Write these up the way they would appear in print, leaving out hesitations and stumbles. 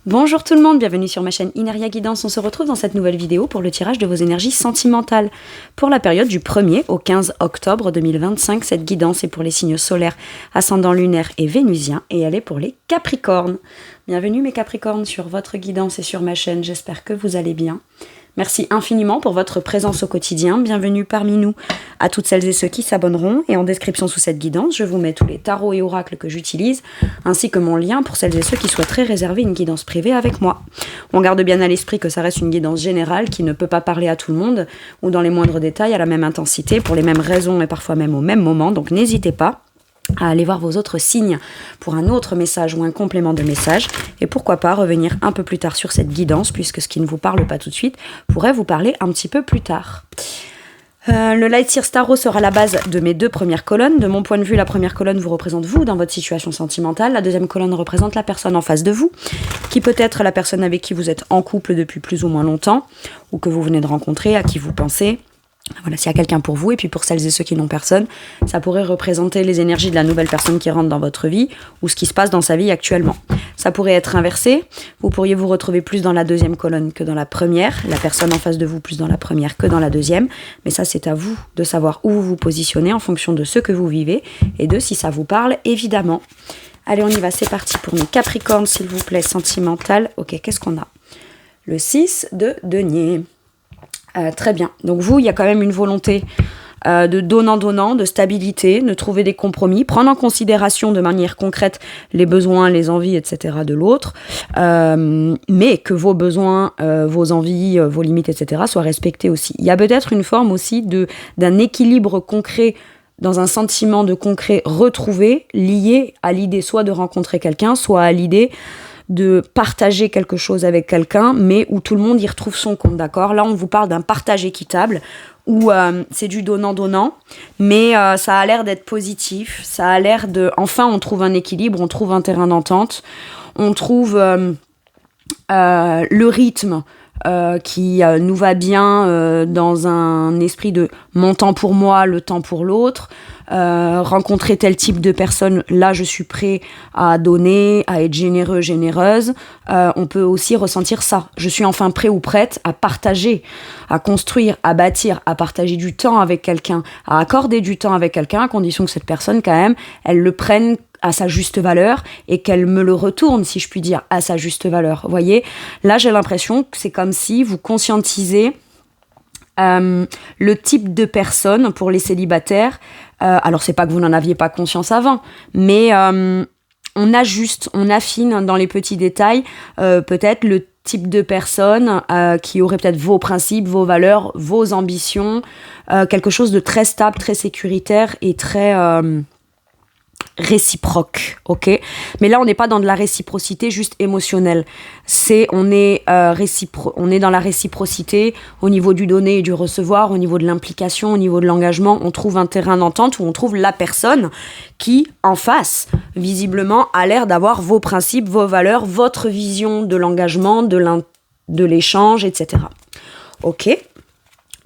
Bonjour tout le monde, bienvenue sur ma chaîne Ineria Guidance. On se retrouve dans cette nouvelle vidéo pour le tirage de vos énergies sentimentales. Pour la période du 1er au 15 octobre 2025, cette guidance est pour les signes solaires, ascendant lunaire et vénusien, et elle est pour les Capricornes. Bienvenue mes Capricornes sur votre guidance et sur ma chaîne, j'espère que vous allez bien. Merci infiniment pour votre présence au quotidien. Bienvenue parmi nous à toutes celles et ceux qui s'abonneront. Et en description sous cette guidance, je vous mets tous les tarots et oracles que j'utilise, ainsi que mon lien pour celles et ceux qui souhaiteraient réserver une guidance privée avec moi. On garde bien à l'esprit que ça reste une guidance générale qui ne peut pas parler à tout le monde, ou dans les moindres détails à la même intensité, pour les mêmes raisons et parfois même au même moment. Donc n'hésitez pas à aller voir vos autres signes pour un autre message ou un complément de message, et pourquoi pas revenir un peu plus tard sur cette guidance, puisque ce qui ne vous parle pas tout de suite pourrait vous parler un petit peu plus tard. Le Light Seers Tarot sera la base de mes deux premières colonnes. De mon point de vue, la première colonne vous représente vous dans votre situation sentimentale, la deuxième colonne représente la personne en face de vous, qui peut être la personne avec qui vous êtes en couple depuis plus ou moins longtemps, ou que vous venez de rencontrer, à qui vous pensez. Voilà, s'il y a quelqu'un pour vous, et puis pour celles et ceux qui n'ont personne, ça pourrait représenter les énergies de la nouvelle personne qui rentre dans votre vie, ou ce qui se passe dans sa vie actuellement. Ça pourrait être inversé, vous pourriez vous retrouver plus dans la deuxième colonne que dans la première, la personne en face de vous plus dans la première que dans la deuxième, mais ça c'est à vous de savoir où vous vous positionnez en fonction de ce que vous vivez, et de si ça vous parle, évidemment. Allez, on y va, c'est parti pour mes Capricornes, s'il vous plaît, sentimental. Ok, qu'est-ce qu'on a? Le 6 de denier. Très bien. Donc vous, il y a quand même une volonté de donnant-donnant, de stabilité, de trouver des compromis, prendre en considération de manière concrète les besoins, les envies, etc. de l'autre, mais que vos besoins, vos envies, vos limites, etc. soient respectés aussi. Il y a peut-être une forme aussi d'un équilibre concret, dans un sentiment de concret retrouvé, lié à l'idée soit de rencontrer quelqu'un, soit à l'idée de partager quelque chose avec quelqu'un, mais où tout le monde y retrouve son compte, d'accord? Là, on vous parle d'un partage équitable, où c'est du donnant-donnant, mais ça a l'air d'être positif, ça a l'air de... Enfin, on trouve un équilibre, on trouve un terrain d'entente, on trouve le rythme qui nous va bien dans un esprit de mon temps pour moi, le temps pour l'autre. Rencontrer tel type de personne, là je suis prêt à donner, à être généreux, généreuse. On peut aussi ressentir ça. Je suis enfin prêt ou prête à partager, à construire, à bâtir, à partager du temps avec quelqu'un, à accorder du temps avec quelqu'un, à condition que cette personne, quand même, elle le prenne à sa juste valeur et qu'elle me le retourne, si je puis dire, à sa juste valeur. Vous voyez, là j'ai l'impression que c'est comme si vous conscientisez le type de personne pour les célibataires. Alors c'est pas que vous n'en aviez pas conscience avant, mais on ajuste, on affine dans les petits détails peut-être le type de personne qui aurait peut-être vos principes, vos valeurs, vos ambitions, quelque chose de très stable, très sécuritaire et très réciproque, ok? Mais là, on n'est pas dans de la réciprocité juste émotionnelle. On est dans la réciprocité au niveau du donner et du recevoir, au niveau de l'implication, au niveau de l'engagement. On trouve un terrain d'entente où on trouve la personne qui, en face, visiblement, a l'air d'avoir vos principes, vos valeurs, votre vision de l'engagement, de l'échange, etc. Ok?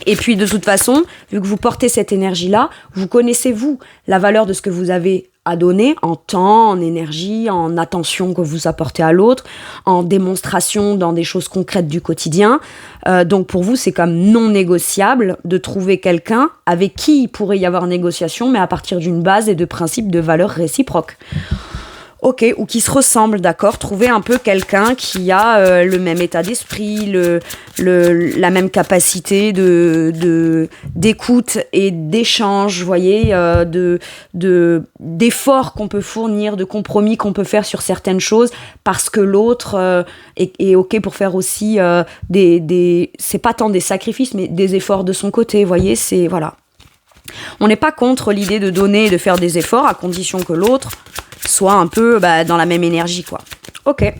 Et puis, de toute façon, vu que vous portez cette énergie-là, vous connaissez, vous, la valeur de ce que vous avez à donner en temps, en énergie, en attention que vous apportez à l'autre, en démonstration dans des choses concrètes du quotidien. Donc, pour vous, c'est comme non négociable de trouver quelqu'un avec qui il pourrait y avoir négociation, mais à partir d'une base et de principes de valeurs réciproques. Ok, ou qui se ressemblent, d'accord? Trouver un peu quelqu'un qui a le même état d'esprit, la même capacité d'écoute et d'échange, vous voyez, d'efforts qu'on peut fournir, de compromis qu'on peut faire sur certaines choses, parce que l'autre est ok pour faire aussi c'est pas tant des sacrifices, mais des efforts de son côté, vous voyez, c'est, voilà. On n'est pas contre l'idée de donner et de faire des efforts, à condition que l'autre soit un peu dans la même énergie, quoi. Ok.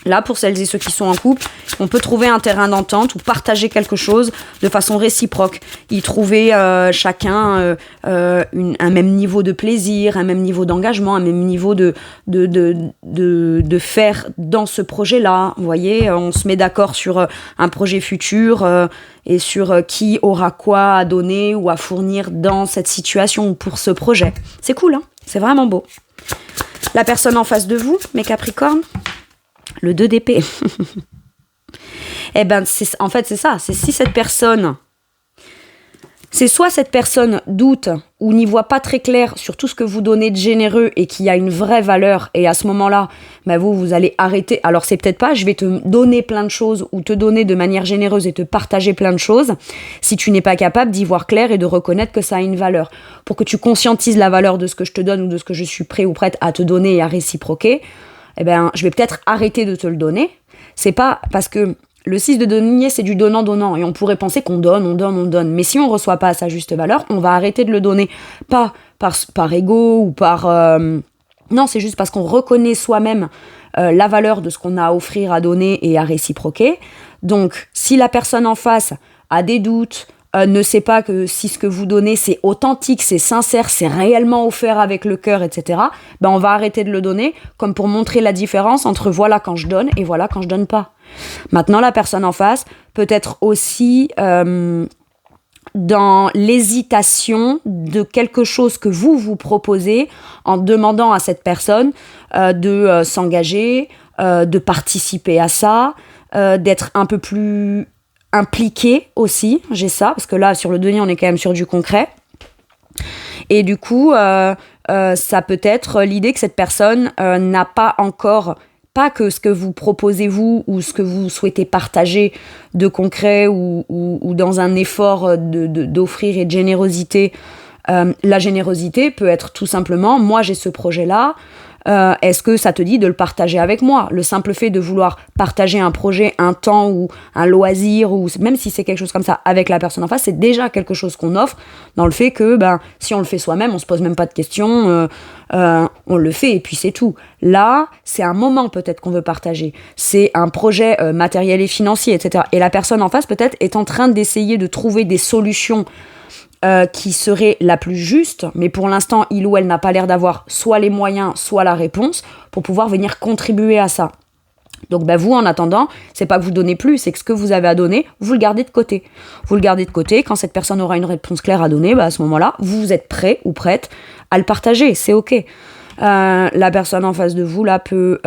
Là, pour celles et ceux qui sont en couple, on peut trouver un terrain d'entente ou partager quelque chose de façon réciproque. Y trouver chacun un même niveau de plaisir, un même niveau d'engagement, un même niveau de faire dans ce projet-là. Vous voyez, on se met d'accord sur un projet futur et sur qui aura quoi à donner ou à fournir dans cette situation ou pour ce projet. C'est cool, hein? C'est vraiment beau. La personne en face de vous, mes Capricornes, Le 2 d'épée. Eh ben, en fait, c'est ça. C'est si cette personne... C'est soit cette personne doute ou n'y voit pas très clair sur tout ce que vous donnez de généreux et qui a une vraie valeur, et à ce moment-là, bah vous allez arrêter. Alors c'est peut-être pas, je vais te donner plein de choses ou te donner de manière généreuse et te partager plein de choses si tu n'es pas capable d'y voir clair et de reconnaître que ça a une valeur. Pour que tu conscientises la valeur de ce que je te donne ou de ce que je suis prêt ou prête à te donner et à réciproquer, eh ben, je vais peut-être arrêter de te le donner. C'est pas parce que le 6 de denier, c'est du donnant-donnant. Et on pourrait penser qu'on donne, on donne, on donne. Mais si on ne reçoit pas à sa juste valeur, on va arrêter de le donner. Pas par ego ou par... Non, c'est juste parce qu'on reconnaît soi-même la valeur de ce qu'on a à offrir, à donner et à réciproquer. Donc, si la personne en face a des doutes, ne sait pas que si ce que vous donnez, c'est authentique, c'est sincère, c'est réellement offert avec le cœur, etc., ben on va arrêter de le donner, comme pour montrer la différence entre voilà quand je donne et voilà quand je donne pas. Maintenant, la personne en face peut être aussi dans l'hésitation de quelque chose que vous proposez en demandant à cette personne de s'engager, de participer à ça, d'être un peu plus impliqué aussi. J'ai ça, parce que là, sur le denier, on est quand même sur du concret. Et du coup, ça peut être l'idée que cette personne n'a pas encore... Pas que ce que vous proposez vous ou ce que vous souhaitez partager de concret ou dans un effort d'offrir et de générosité. La générosité peut être tout simplement, moi j'ai ce projet-là, est-ce que ça te dit de le partager avec moi ? Le simple fait de vouloir partager un projet, un temps ou un loisir, ou même si c'est quelque chose comme ça avec la personne en face, c'est déjà quelque chose qu'on offre dans le fait que si on le fait soi-même, on se pose même pas de questions, on le fait et puis c'est tout. Là, c'est un moment peut-être qu'on veut partager, c'est un projet matériel et financier, etc. Et la personne en face peut-être est en train d'essayer de trouver des solutions qui serait la plus juste, mais pour l'instant, il ou elle n'a pas l'air d'avoir soit les moyens, soit la réponse pour pouvoir venir contribuer à ça. Donc vous, en attendant, c'est pas que vous donnez plus, c'est que ce que vous avez à donner, vous le gardez de côté. Vous le gardez de côté, quand cette personne aura une réponse claire à donner, à ce moment-là, vous êtes prêt ou prête à le partager, c'est ok. La personne en face de vous, là, peut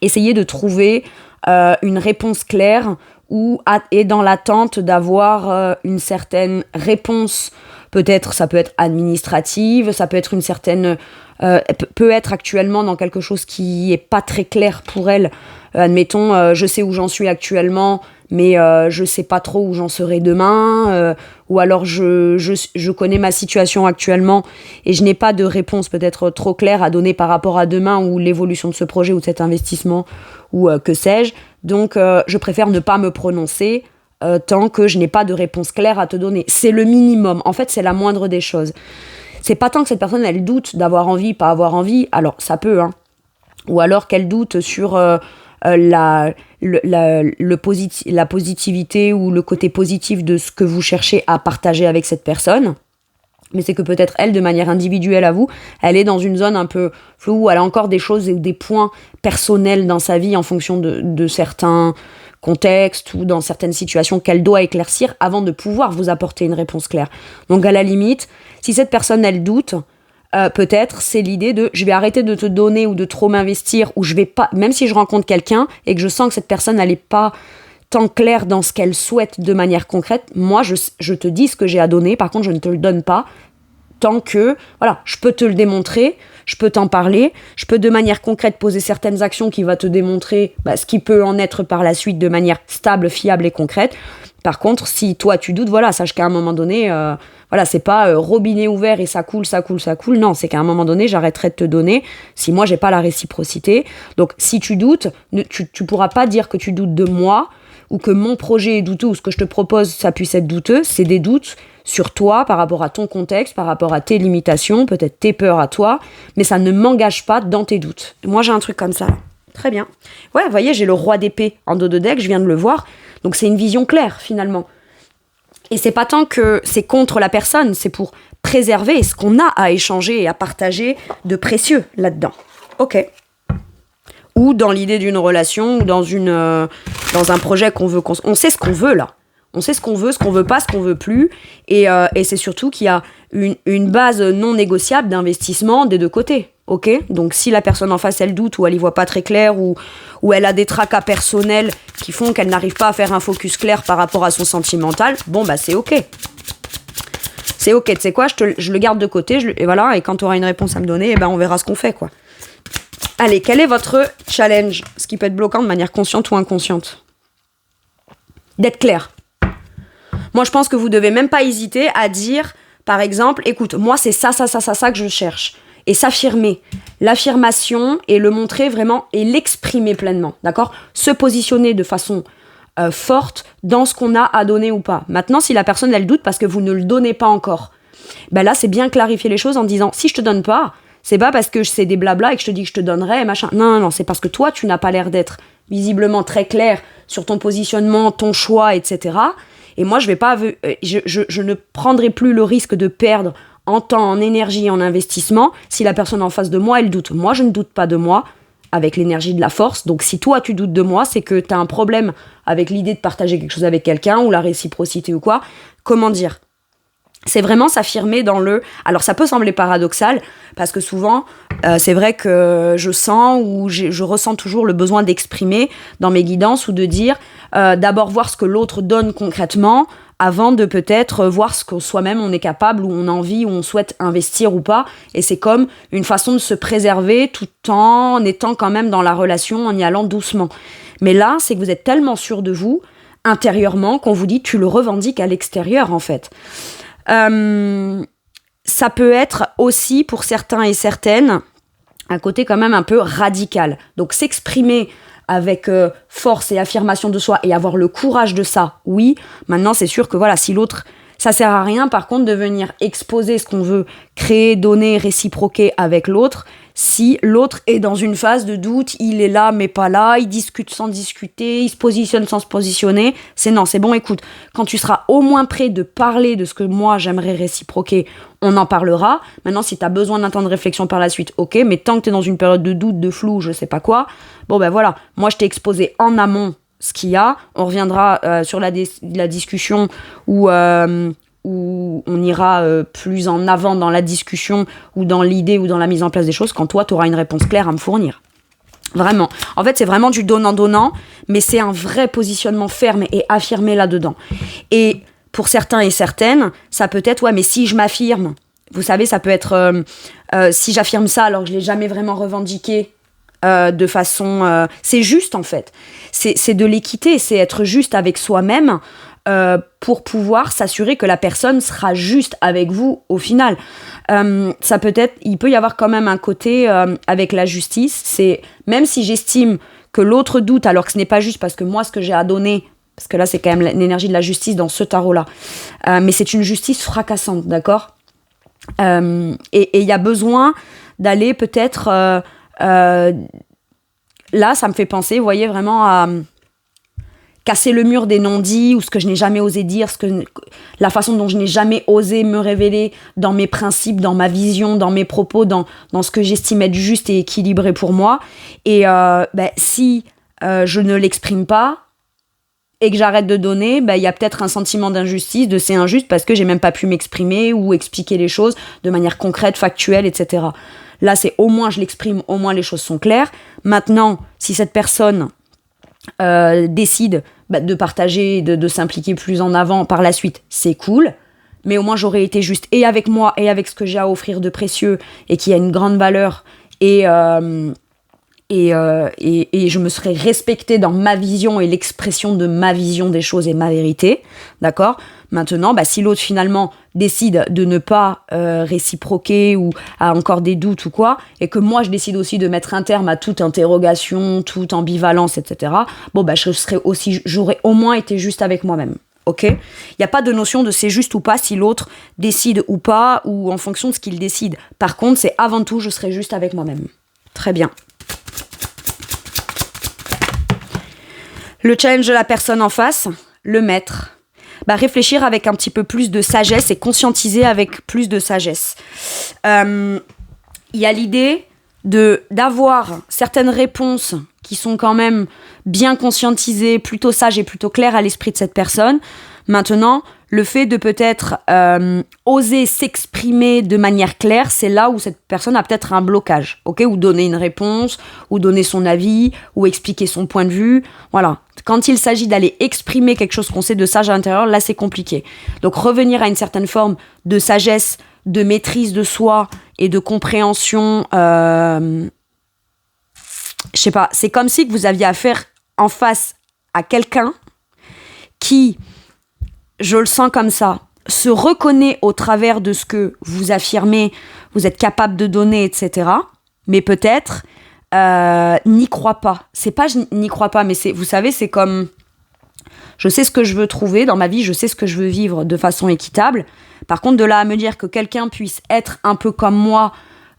essayer de trouver une réponse claire ou est dans l'attente d'avoir une certaine réponse. Peut-être, ça peut être administrative, ça peut être une certaine... peut être actuellement dans quelque chose qui est pas très clair pour elle. Admettons, je sais où j'en suis actuellement, mais je sais pas trop où j'en serai demain. Ou alors je connais ma situation actuellement et je n'ai pas de réponse peut-être trop claire à donner par rapport à demain ou l'évolution de ce projet ou de cet investissement ou que sais-je. Donc, je préfère ne pas me prononcer tant que je n'ai pas de réponse claire à te donner. C'est le minimum. En fait, c'est la moindre des choses. C'est pas tant que cette personne, elle doute d'avoir envie, pas avoir envie. Alors, ça peut, hein. Ou alors qu'elle doute sur la positivité ou le côté positif de ce que vous cherchez à partager avec cette personne. Mais c'est que peut-être elle, de manière individuelle à vous, elle est dans une zone un peu floue, où elle a encore des choses ou des points personnels dans sa vie en fonction de certains contextes ou dans certaines situations qu'elle doit éclaircir avant de pouvoir vous apporter une réponse claire. Donc à la limite, si cette personne, elle doute, peut-être c'est l'idée de je vais arrêter de te donner ou de trop m'investir, ou je vais pas, même si je rencontre quelqu'un et que je sens que cette personne, elle n'est pas tant claire dans ce qu'elle souhaite de manière concrète, moi je te dis ce que j'ai à donner, par contre je ne te le donne pas tant que, voilà, je peux te le démontrer, je peux t'en parler, je peux de manière concrète poser certaines actions qui vont te démontrer ce qui peut en être par la suite de manière stable, fiable et concrète. Par contre, si toi tu doutes, voilà, sache qu'à un moment donné, voilà, c'est pas robinet ouvert et ça coule, non, c'est qu'à un moment donné, j'arrêterai de te donner si moi j'ai pas la réciprocité. Donc si tu doutes, tu pourras pas dire que tu doutes de moi, ou que mon projet est douteux, ou ce que je te propose, ça puisse être douteux. C'est des doutes sur toi, par rapport à ton contexte, par rapport à tes limitations, peut-être tes peurs à toi, mais ça ne m'engage pas dans tes doutes. Moi, j'ai un truc comme ça. Très bien. Ouais, vous voyez, j'ai le roi d'épée en dos de deck, je viens de le voir. Donc, c'est une vision claire, finalement. Et c'est pas tant que c'est contre la personne, c'est pour préserver ce qu'on a à échanger et à partager de précieux là-dedans. Ok. Ou dans l'idée d'une relation, ou dans un projet qu'on veut... On sait ce qu'on veut, là. On sait ce qu'on veut pas, ce qu'on veut plus. Et c'est surtout qu'il y a une base non négociable d'investissement des deux côtés. ok ? Donc si la personne en face, elle doute ou elle y voit pas très clair ou elle a des tracas personnels qui font qu'elle n'arrive pas à faire un focus clair par rapport à son sentimental, bon bah c'est ok. C'est ok, tu sais quoi, je le garde de côté, et voilà, et quand tu auras une réponse à me donner, on verra ce qu'on fait, quoi. Allez, quel est votre challenge ? Ce qui peut être bloquant de manière consciente ou inconsciente. D'être clair. Moi, je pense que vous devez même pas hésiter à dire, par exemple, écoute, moi, c'est ça que je cherche. Et s'affirmer. L'affirmation et le montrer vraiment et l'exprimer pleinement, d'accord ? Se positionner de façon forte dans ce qu'on a à donner ou pas. Maintenant, si la personne, elle doute parce que vous ne le donnez pas encore, là, c'est bien clarifier les choses en disant, si je te donne pas, c'est pas parce que c'est des blabla et que je te dis que je te donnerai, machin. Non, c'est parce que toi, tu n'as pas l'air d'être visiblement très clair sur ton positionnement, ton choix, etc. Et moi, je ne prendrai plus le risque de perdre en temps, en énergie, en investissement, si la personne en face de moi, elle doute. Moi, je ne doute pas de moi, avec l'énergie de la force. Donc si toi tu doutes de moi, c'est que tu as un problème avec l'idée de partager quelque chose avec quelqu'un ou la réciprocité ou quoi. Comment dire ? C'est vraiment s'affirmer dans le... Alors ça peut sembler paradoxal parce que souvent c'est vrai que je sens ou je ressens toujours le besoin d'exprimer dans mes guidances ou de dire d'abord voir ce que l'autre donne concrètement avant de peut-être voir ce que soi-même on est capable, ou on a envie, ou on souhaite investir ou pas. Et c'est comme une façon de se préserver tout en étant quand même dans la relation, en y allant doucement. Mais là, c'est que vous êtes tellement sûr de vous, intérieurement, qu'on vous dit tu le revendiques à l'extérieur, en fait. Ça peut être aussi, pour certains et certaines, un côté quand même un peu radical. Donc s'exprimer avec force et affirmation de soi et avoir le courage de ça, oui. Maintenant, c'est sûr que voilà, si l'autre... Ça sert à rien, par contre, de venir exposer ce qu'on veut créer, donner, réciproquer avec l'autre. Si l'autre est dans une phase de doute, il est là mais pas là, il discute sans discuter, il se positionne sans se positionner, c'est bon, écoute, quand tu seras au moins prêt de parler de ce que moi j'aimerais réciproquer, on en parlera. Maintenant, si tu as besoin d'un temps de réflexion par la suite, ok, mais tant que tu es dans une période de doute, de flou, je sais pas quoi, voilà, moi je t'ai exposé en amont ce qu'il y a, on reviendra sur la discussion où on ira plus en avant dans la discussion ou dans l'idée ou dans la mise en place des choses quand toi, tu auras une réponse claire à me fournir. Vraiment. En fait, c'est vraiment du donnant-donnant, mais c'est un vrai positionnement ferme et affirmé là-dedans. Et pour certains et certaines, ça peut être, ouais, mais si je m'affirme, vous savez, ça peut être, si j'affirme ça alors que je ne l'ai jamais vraiment revendiqué, de façon... c'est juste, en fait. C'est de l'équité, c'est être juste avec soi-même, pour pouvoir s'assurer que la personne sera juste avec vous au final. Ça peut être, il peut y avoir quand même un côté avec la justice, c'est même si j'estime que l'autre doute alors que ce n'est pas juste parce que moi ce que j'ai à donner, parce que là c'est quand même l'énergie de la justice dans ce tarot-là, mais c'est une justice fracassante, d'accord ? Et il y a besoin d'aller peut-être... là ça me fait penser, vous voyez, vraiment à... casser le mur des non-dits ou ce que je n'ai jamais osé dire, la façon dont je n'ai jamais osé me révéler dans mes principes, dans ma vision, dans mes propos, dans ce que j'estime être juste et équilibré pour moi. Et si je ne l'exprime pas et que j'arrête de donner, y a peut-être un sentiment d'injustice, de c'est injuste parce que j'ai même pas pu m'exprimer ou expliquer les choses de manière concrète, factuelle, etc. Là, c'est au moins je l'exprime, au moins les choses sont claires. Maintenant, si cette personne... décide de partager, de s'impliquer plus en avant par la suite, c'est cool, mais au moins j'aurais été juste et avec moi et avec ce que j'ai à offrir de précieux et qui a une grande valeur et je me serais respectée dans ma vision et l'expression de ma vision des choses et ma vérité, d'accord ? Maintenant, si l'autre finalement décide de ne pas réciproquer ou a encore des doutes ou quoi, et que moi je décide aussi de mettre un terme à toute interrogation, toute ambivalence, etc., j'aurais au moins été juste avec moi-même. Ok ? Il n'y a pas de notion de c'est juste ou pas si l'autre décide ou pas, ou en fonction de ce qu'il décide. Par contre, c'est avant tout, je serai juste avec moi-même. Très bien. Le challenge de la personne en face, le maître. Réfléchir avec un petit peu plus de sagesse et conscientiser avec plus de sagesse. Il y a l'idée d'avoir certaines réponses qui sont quand même bien conscientisées, plutôt sages et plutôt claires à l'esprit de cette personne. Maintenant, le fait de peut-être oser s'exprimer de manière claire, c'est là où cette personne a peut-être un blocage, ok, ou donner une réponse, ou donner son avis, ou expliquer son point de vue. Voilà. Quand il s'agit d'aller exprimer quelque chose qu'on sait de sage à l'intérieur, là c'est compliqué. Donc revenir à une certaine forme de sagesse, de maîtrise de soi et de compréhension, je sais pas, c'est comme si que vous aviez affaire en face à quelqu'un qui, je le sens comme ça, se reconnaît au travers de ce que vous affirmez, vous êtes capable de donner, etc. Mais peut-être n'y croit pas. C'est pas je n'y crois pas, mais c'est, vous savez, c'est comme je sais ce que je veux trouver dans ma vie, je sais ce que je veux vivre de façon équitable. Par contre, de là à me dire que quelqu'un puisse être un peu comme moi,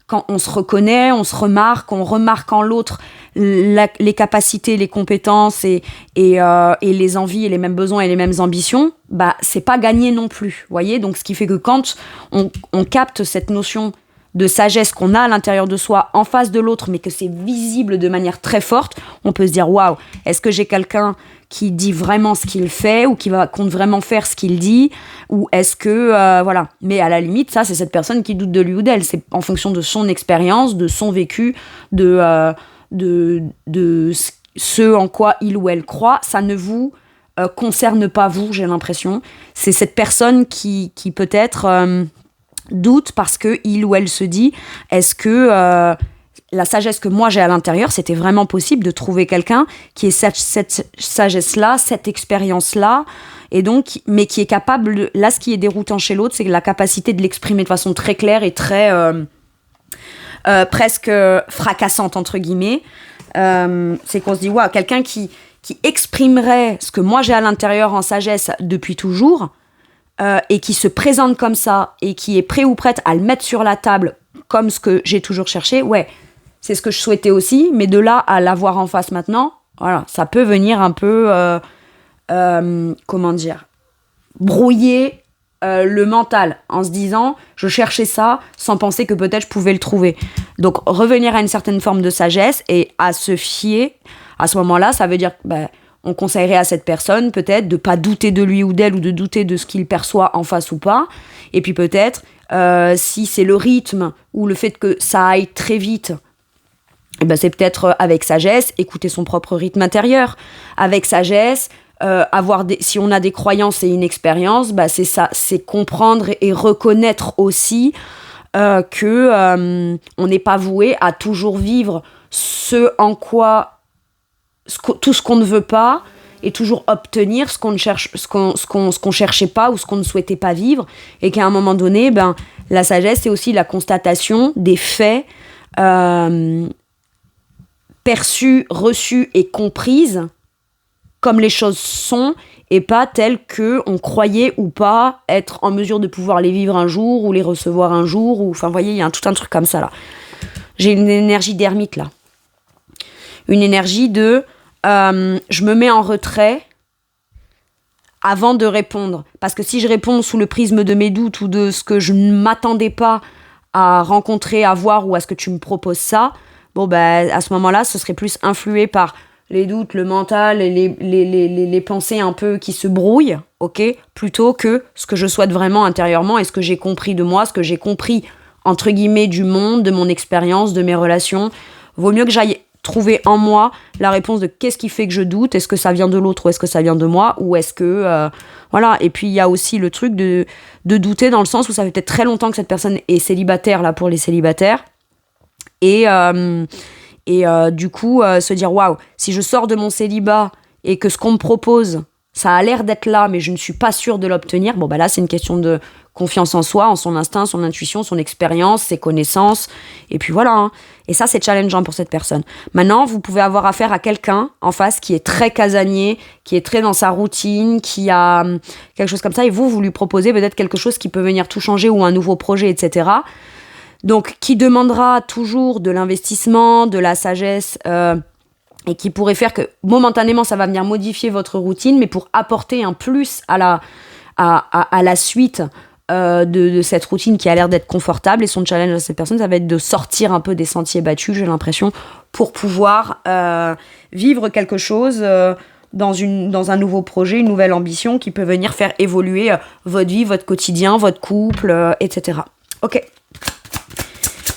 quand on se reconnaît, on se remarque, on remarque en l'autre les capacités, les compétences et les envies et les mêmes besoins et les mêmes ambitions, bah c'est pas gagné non plus, voyez. Donc ce qui fait que quand on capte cette notion de sagesse qu'on a à l'intérieur de soi en face de l'autre, mais que c'est visible de manière très forte, on peut se dire waouh, est-ce que j'ai quelqu'un qui dit vraiment ce qu'il fait ou qui compte vraiment faire ce qu'il dit, ou est-ce que voilà. Mais à la limite, ça c'est cette personne qui doute de lui ou d'elle, c'est en fonction de son expérience, de son vécu, de ce en quoi il ou elle croit. Ça ne vous concerne pas vous, j'ai l'impression. C'est cette personne qui peut-être doute parce que il ou elle se dit est-ce que la sagesse que moi j'ai à l'intérieur, c'était vraiment possible de trouver quelqu'un qui ait cette sagesse-là, cette expérience-là, et donc, mais qui est capable, là ce qui est déroutant chez l'autre, c'est la capacité de l'exprimer de façon très claire et très presque fracassante entre guillemets. C'est qu'on se dit waouh, quelqu'un qui exprimerait ce que moi j'ai à l'intérieur en sagesse depuis toujours, et qui se présente comme ça et qui est prêt ou prête à le mettre sur la table comme ce que j'ai toujours cherché, ouais, c'est ce que je souhaitais aussi, mais de là à l'avoir en face maintenant, voilà, ça peut venir un peu comment dire, brouiller le mental en se disant je cherchais ça sans penser que peut-être je pouvais le trouver. Donc revenir à une certaine forme de sagesse et à se fier, à ce moment-là, ça veut dire on conseillerait à cette personne peut-être de pas douter de lui ou d'elle, ou de douter de ce qu'il perçoit en face ou pas. Et puis peut-être si c'est le rythme ou le fait que ça aille très vite, c'est peut-être avec sagesse écouter son propre rythme intérieur, avec sagesse si on a des croyances et une expérience, c'est ça, c'est comprendre et reconnaître aussi que on n'est pas voué à toujours vivre tout ce qu'on ne veut pas, et toujours obtenir ce qu'on ne cherche, ce qu'on cherchait pas ou ce qu'on ne souhaitait pas vivre, et qu'à un moment donné, la sagesse, c'est aussi la constatation des faits perçus, reçus et comprises comme les choses sont, et pas telles qu'on croyait ou pas être en mesure de pouvoir les vivre un jour ou les recevoir un jour, ou enfin, vous voyez, il y a tout un truc comme ça là. J'ai une énergie d'ermite là. Une énergie de je me mets en retrait avant de répondre. Parce que si je réponds sous le prisme de mes doutes ou de ce que je ne m'attendais pas à rencontrer, à voir, ou à ce que tu me proposes ça, à ce moment-là, ce serait plus influé par les doutes, le mental, et les pensées un peu qui se brouillent, ok, plutôt que ce que je souhaite vraiment intérieurement et ce que j'ai compris de moi, ce que j'ai compris, entre guillemets, du monde, de mon expérience, de mes relations. Vaut mieux que j'aille trouver en moi la réponse de qu'est-ce qui fait que je doute, est-ce que ça vient de l'autre ou est-ce que ça vient de moi, ou est-ce que voilà. Et puis il y a aussi le truc de douter, dans le sens où ça fait peut-être très longtemps que cette personne est célibataire, là, pour les célibataires, et du coup se dire waouh, si je sors de mon célibat et que ce qu'on me propose, ça a l'air d'être là, mais je ne suis pas sûre de l'obtenir, là c'est une question de confiance en soi, en son instinct, son intuition, son expérience, ses connaissances, et puis voilà, hein. Et ça, c'est challengeant pour cette personne. Maintenant, vous pouvez avoir affaire à quelqu'un en face qui est très casanier, qui est très dans sa routine, qui a quelque chose comme ça, et vous lui proposez peut-être quelque chose qui peut venir tout changer, ou un nouveau projet, etc. Donc, qui demandera toujours de l'investissement, de la sagesse, et qui pourrait faire que momentanément, ça va venir modifier votre routine, mais pour apporter un plus à la suite de cette routine qui a l'air d'être confortable. Et son challenge à cette personne, ça va être de sortir un peu des sentiers battus, j'ai l'impression, pour pouvoir vivre quelque chose dans un nouveau projet, une nouvelle ambition qui peut venir faire évoluer votre vie, votre quotidien, votre couple, etc. Ok.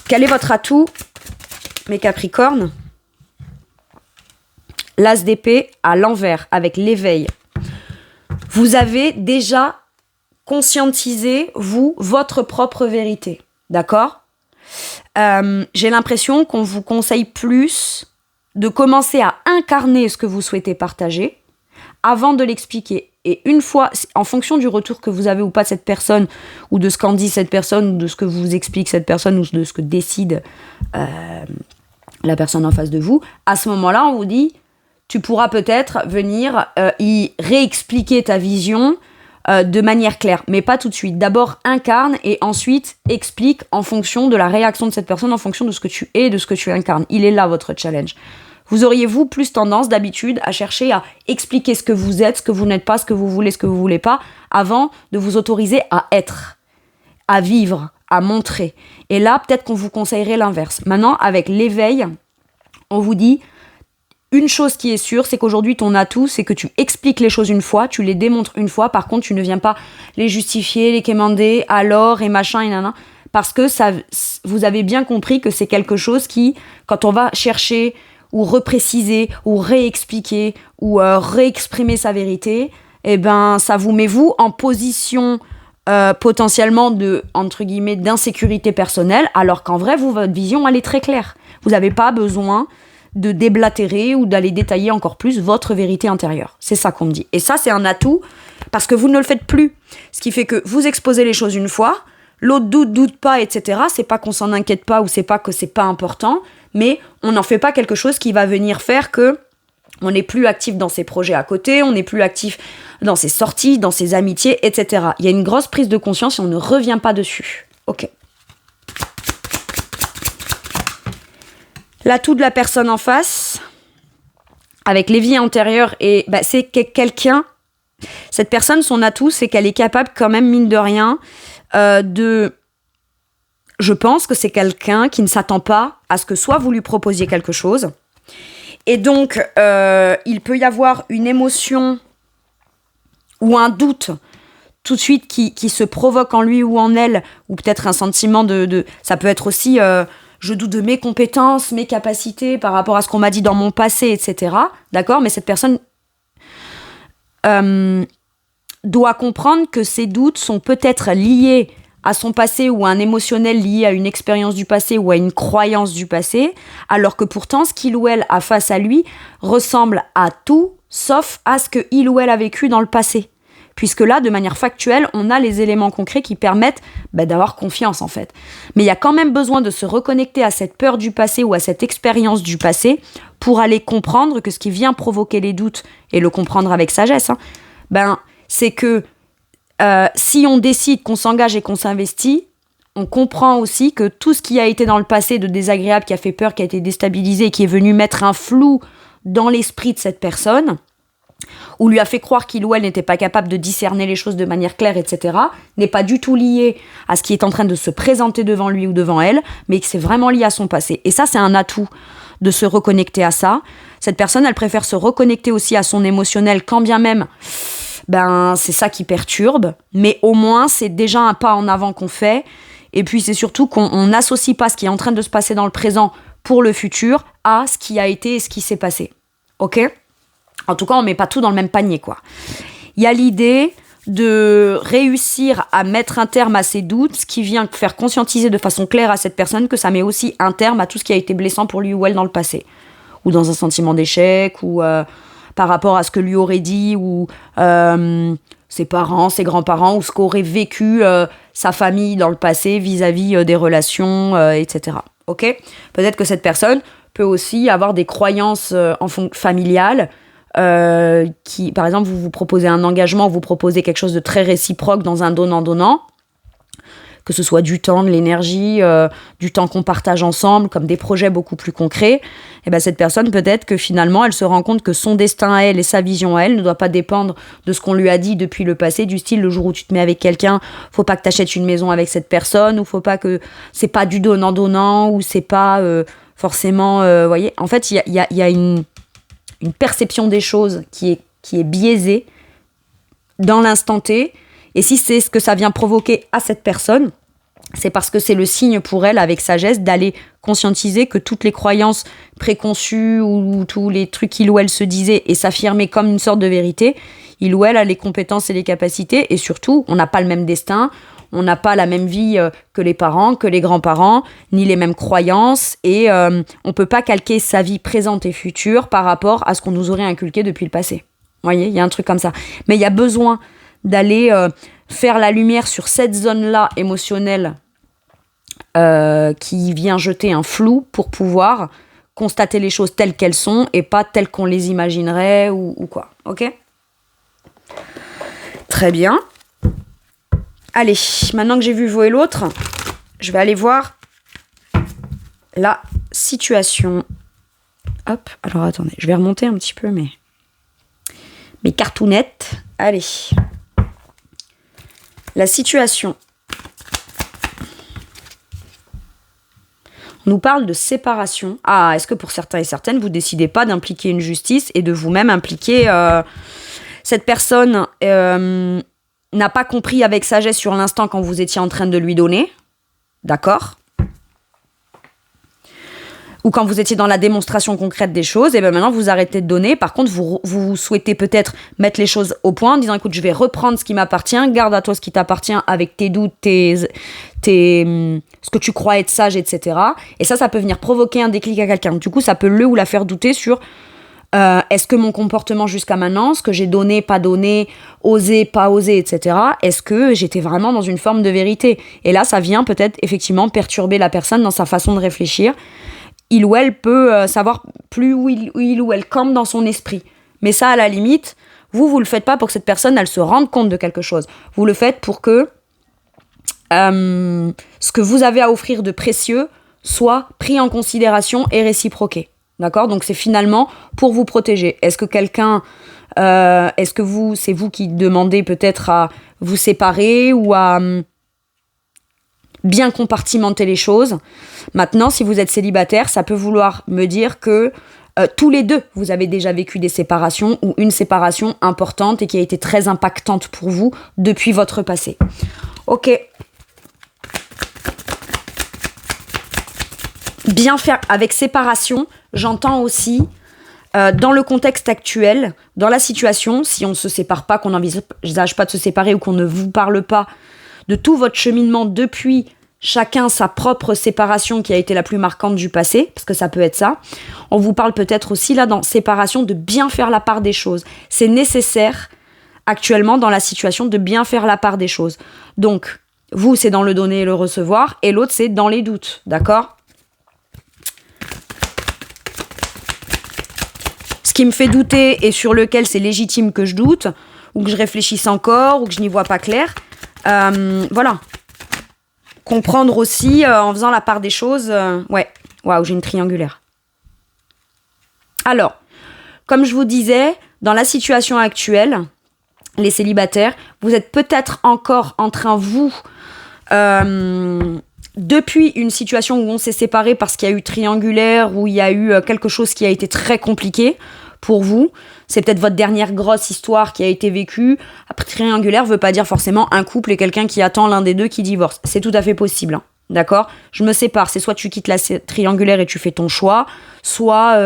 Quel est votre atout, mes Capricornes? L'As d'épée à l'envers, avec l'éveil. Vous avez déjà conscientisé, vous, votre propre vérité. D'accord ? J'ai l'impression qu'on vous conseille plus de commencer à incarner ce que vous souhaitez partager avant de l'expliquer. Et une fois, en fonction du retour que vous avez ou pas de cette personne, ou de ce qu'en dit cette personne, ou de ce que vous explique cette personne, ou de ce que décide la personne en face de vous, à ce moment-là, on vous dit, tu pourras peut-être venir y réexpliquer ta vision de manière claire, mais pas tout de suite. D'abord, incarne et ensuite explique en fonction de la réaction de cette personne, en fonction de ce que tu es, de ce que tu incarnes. Il est là, votre challenge. Vous auriez, vous, plus tendance d'habitude à chercher à expliquer ce que vous êtes, ce que vous n'êtes pas, ce que vous voulez pas, avant de vous autoriser à être, à vivre, à montrer. Et là, peut-être qu'on vous conseillerait l'inverse. Maintenant, avec l'éveil, on vous dit, une chose qui est sûre, c'est qu'aujourd'hui, ton atout, c'est que tu expliques les choses une fois, tu les démontres une fois, par contre, tu ne viens pas les justifier, les quémander, alors, et machin, et nanana, parce que ça, vous avez bien compris que c'est quelque chose qui, quand on va chercher ou repréciser, ou réexpliquer, ou réexprimer sa vérité, eh ben, ça vous met, vous, en position potentiellement de, entre guillemets, d'insécurité personnelle, alors qu'en vrai, vous, votre vision, elle est très claire. Vous n'avez pas besoin de déblatérer ou d'aller détailler encore plus votre vérité intérieure. C'est ça qu'on me dit. Et ça, c'est un atout, parce que vous ne le faites plus. Ce qui fait que vous exposez les choses une fois, l'autre doute pas, etc. C'est pas qu'on s'en inquiète pas, ou c'est pas que c'est pas important, mais on n'en fait pas quelque chose qui va venir faire que on n'est plus actif dans ses projets à côté, on n'est plus actif dans ses sorties, dans ses amitiés, etc. Il y a une grosse prise de conscience et on ne revient pas dessus. Ok. L'atout de la personne en face, avec les vies antérieures, et c'est quelqu'un, cette personne, son atout, c'est qu'elle est capable quand même, mine de rien, je pense que c'est quelqu'un qui ne s'attend pas à ce que soit vous lui proposiez quelque chose. Et donc, il peut y avoir une émotion ou un doute tout de suite qui se provoque en lui ou en elle, ou peut-être un sentiment de ça peut être aussi... je doute de mes compétences, mes capacités par rapport à ce qu'on m'a dit dans mon passé, etc. D'accord ? Mais cette personne doit comprendre que ces doutes sont peut-être liés à son passé ou à un émotionnel lié à une expérience du passé ou à une croyance du passé, alors que pourtant, ce qu'il ou elle a face à lui ressemble à tout, sauf à ce qu'il ou elle a vécu dans le passé. Puisque là, de manière factuelle, on a les éléments concrets qui permettent d'avoir confiance, en fait. Mais il y a quand même besoin de se reconnecter à cette peur du passé ou à cette expérience du passé pour aller comprendre que ce qui vient provoquer les doutes, et le comprendre avec sagesse, c'est que si on décide qu'on s'engage et qu'on s'investit, on comprend aussi que tout ce qui a été dans le passé de désagréable, qui a fait peur, qui a été déstabilisé, qui est venu mettre un flou dans l'esprit de cette personne, ou lui a fait croire qu'il ou elle n'était pas capable de discerner les choses de manière claire, etc., n'est pas du tout lié à ce qui est en train de se présenter devant lui ou devant elle, mais que c'est vraiment lié à son passé. Et ça, c'est un atout de se reconnecter à ça. Cette personne, elle préfère se reconnecter aussi à son émotionnel, quand bien même, c'est ça qui perturbe, mais au moins, c'est déjà un pas en avant qu'on fait. Et puis, c'est surtout qu'on n'associe pas ce qui est en train de se passer dans le présent pour le futur à ce qui a été et ce qui s'est passé. Ok ? En tout cas, on met pas tout dans le même panier, quoi. Il y a l'idée de réussir à mettre un terme à ses doutes, ce qui vient faire conscientiser de façon claire à cette personne que ça met aussi un terme à tout ce qui a été blessant pour lui ou elle dans le passé. Ou dans un sentiment d'échec, ou par rapport à ce que lui aurait dit, ou ses parents, ses grands-parents, ou ce qu'aurait vécu sa famille dans le passé vis-à-vis des relations, etc. Ok ? Peut-être que cette personne peut aussi avoir des croyances familiales, qui, par exemple, vous proposez un engagement, vous proposez quelque chose de très réciproque dans un donnant-donnant, que ce soit du temps, de l'énergie, du temps qu'on partage ensemble, comme des projets beaucoup plus concrets, et cette personne, peut-être que finalement, elle se rend compte que son destin à elle et sa vision à elle ne doit pas dépendre de ce qu'on lui a dit depuis le passé, du style, le jour où tu te mets avec quelqu'un, faut pas que t'achètes une maison avec cette personne, ou faut pas que... c'est pas du donnant-donnant, ou c'est pas forcément... voyez, en fait, il y a une... une perception des choses qui est biaisée dans l'instant T. Et si c'est ce que ça vient provoquer à cette personne, c'est parce que c'est le signe pour elle, avec sagesse, d'aller conscientiser que toutes les croyances préconçues ou tous les trucs qu'il ou elle se disait et s'affirmer comme une sorte de vérité, il ou elle a les compétences et les capacités. Et surtout, on n'a pas le même destin, on n'a pas la même vie que les parents, que les grands-parents, ni les mêmes croyances. Et on ne peut pas calquer sa vie présente et future par rapport à ce qu'on nous aurait inculqué depuis le passé. Vous voyez, il y a un truc comme ça. Mais il y a besoin d'aller faire la lumière sur cette zone-là émotionnelle qui vient jeter un flou pour pouvoir constater les choses telles qu'elles sont et pas telles qu'on les imaginerait ou quoi. Ok ? Très bien. Allez, maintenant que j'ai vu vous et l'autre, je vais aller voir la situation. Hop, alors attendez, je vais remonter un petit peu mes cartounettes. Allez. La situation. On nous parle de séparation. Ah, est-ce que pour certains et certaines, vous décidez pas d'impliquer une justice et de vous-même impliquer cette personne n'a pas compris avec sagesse sur l'instant quand vous étiez en train de lui donner. D'accord ? Ou quand vous étiez dans la démonstration concrète des choses, et bien maintenant vous arrêtez de donner. Par contre, vous souhaitez peut-être mettre les choses au point en disant écoute, je vais reprendre ce qui m'appartient, garde à toi ce qui t'appartient avec tes doutes, ce que tu crois être sage, etc. Et ça peut venir provoquer un déclic à quelqu'un. Du coup, ça peut le ou la faire douter sur est-ce que mon comportement jusqu'à maintenant, ce que j'ai donné, pas donné, osé, pas osé, etc., est-ce que j'étais vraiment dans une forme de vérité ? Et là, ça vient peut-être effectivement perturber la personne dans sa façon de réfléchir. Il ou elle peut savoir plus où il ou elle campe dans son esprit. Mais ça, à la limite, vous le faites pas pour que cette personne, elle se rende compte de quelque chose. Vous le faites pour que ce que vous avez à offrir de précieux soit pris en considération et réciproqué. D'accord ? Donc, c'est finalement pour vous protéger. Est-ce que quelqu'un... c'est vous qui demandez peut-être à vous séparer ou à... bien compartimenter les choses. Maintenant, si vous êtes célibataire, ça peut vouloir me dire que tous les deux, vous avez déjà vécu des séparations ou une séparation importante et qui a été très impactante pour vous depuis votre passé. Ok. Bien faire avec séparation, j'entends aussi dans le contexte actuel, dans la situation, si on ne se sépare pas, qu'on n'envisage pas de se séparer ou qu'on ne vous parle pas de tout votre cheminement depuis chacun sa propre séparation qui a été la plus marquante du passé, parce que ça peut être ça. On vous parle peut-être aussi là dans séparation de bien faire la part des choses. C'est nécessaire actuellement dans la situation de bien faire la part des choses. Donc, vous, c'est dans le donner et le recevoir, et l'autre, c'est dans les doutes, d'accord ? Ce qui me fait douter et sur lequel c'est légitime que je doute, ou que je réfléchisse encore, ou que je n'y vois pas clair, voilà. Comprendre aussi en faisant la part des choses. Ouais, waouh, j'ai une triangulaire. Alors, comme je vous disais, dans la situation actuelle, les célibataires, vous êtes peut-être encore en train, vous, depuis une situation où on s'est séparés parce qu'il y a eu triangulaire, où il y a eu quelque chose qui a été très compliqué pour vous, c'est peut-être votre dernière grosse histoire qui a été vécue. Après, triangulaire veut pas dire forcément un couple et quelqu'un qui attend l'un des deux qui divorce. C'est tout à fait possible, hein. D'accord ? Je me sépare, c'est soit tu quittes la triangulaire et tu fais ton choix, soit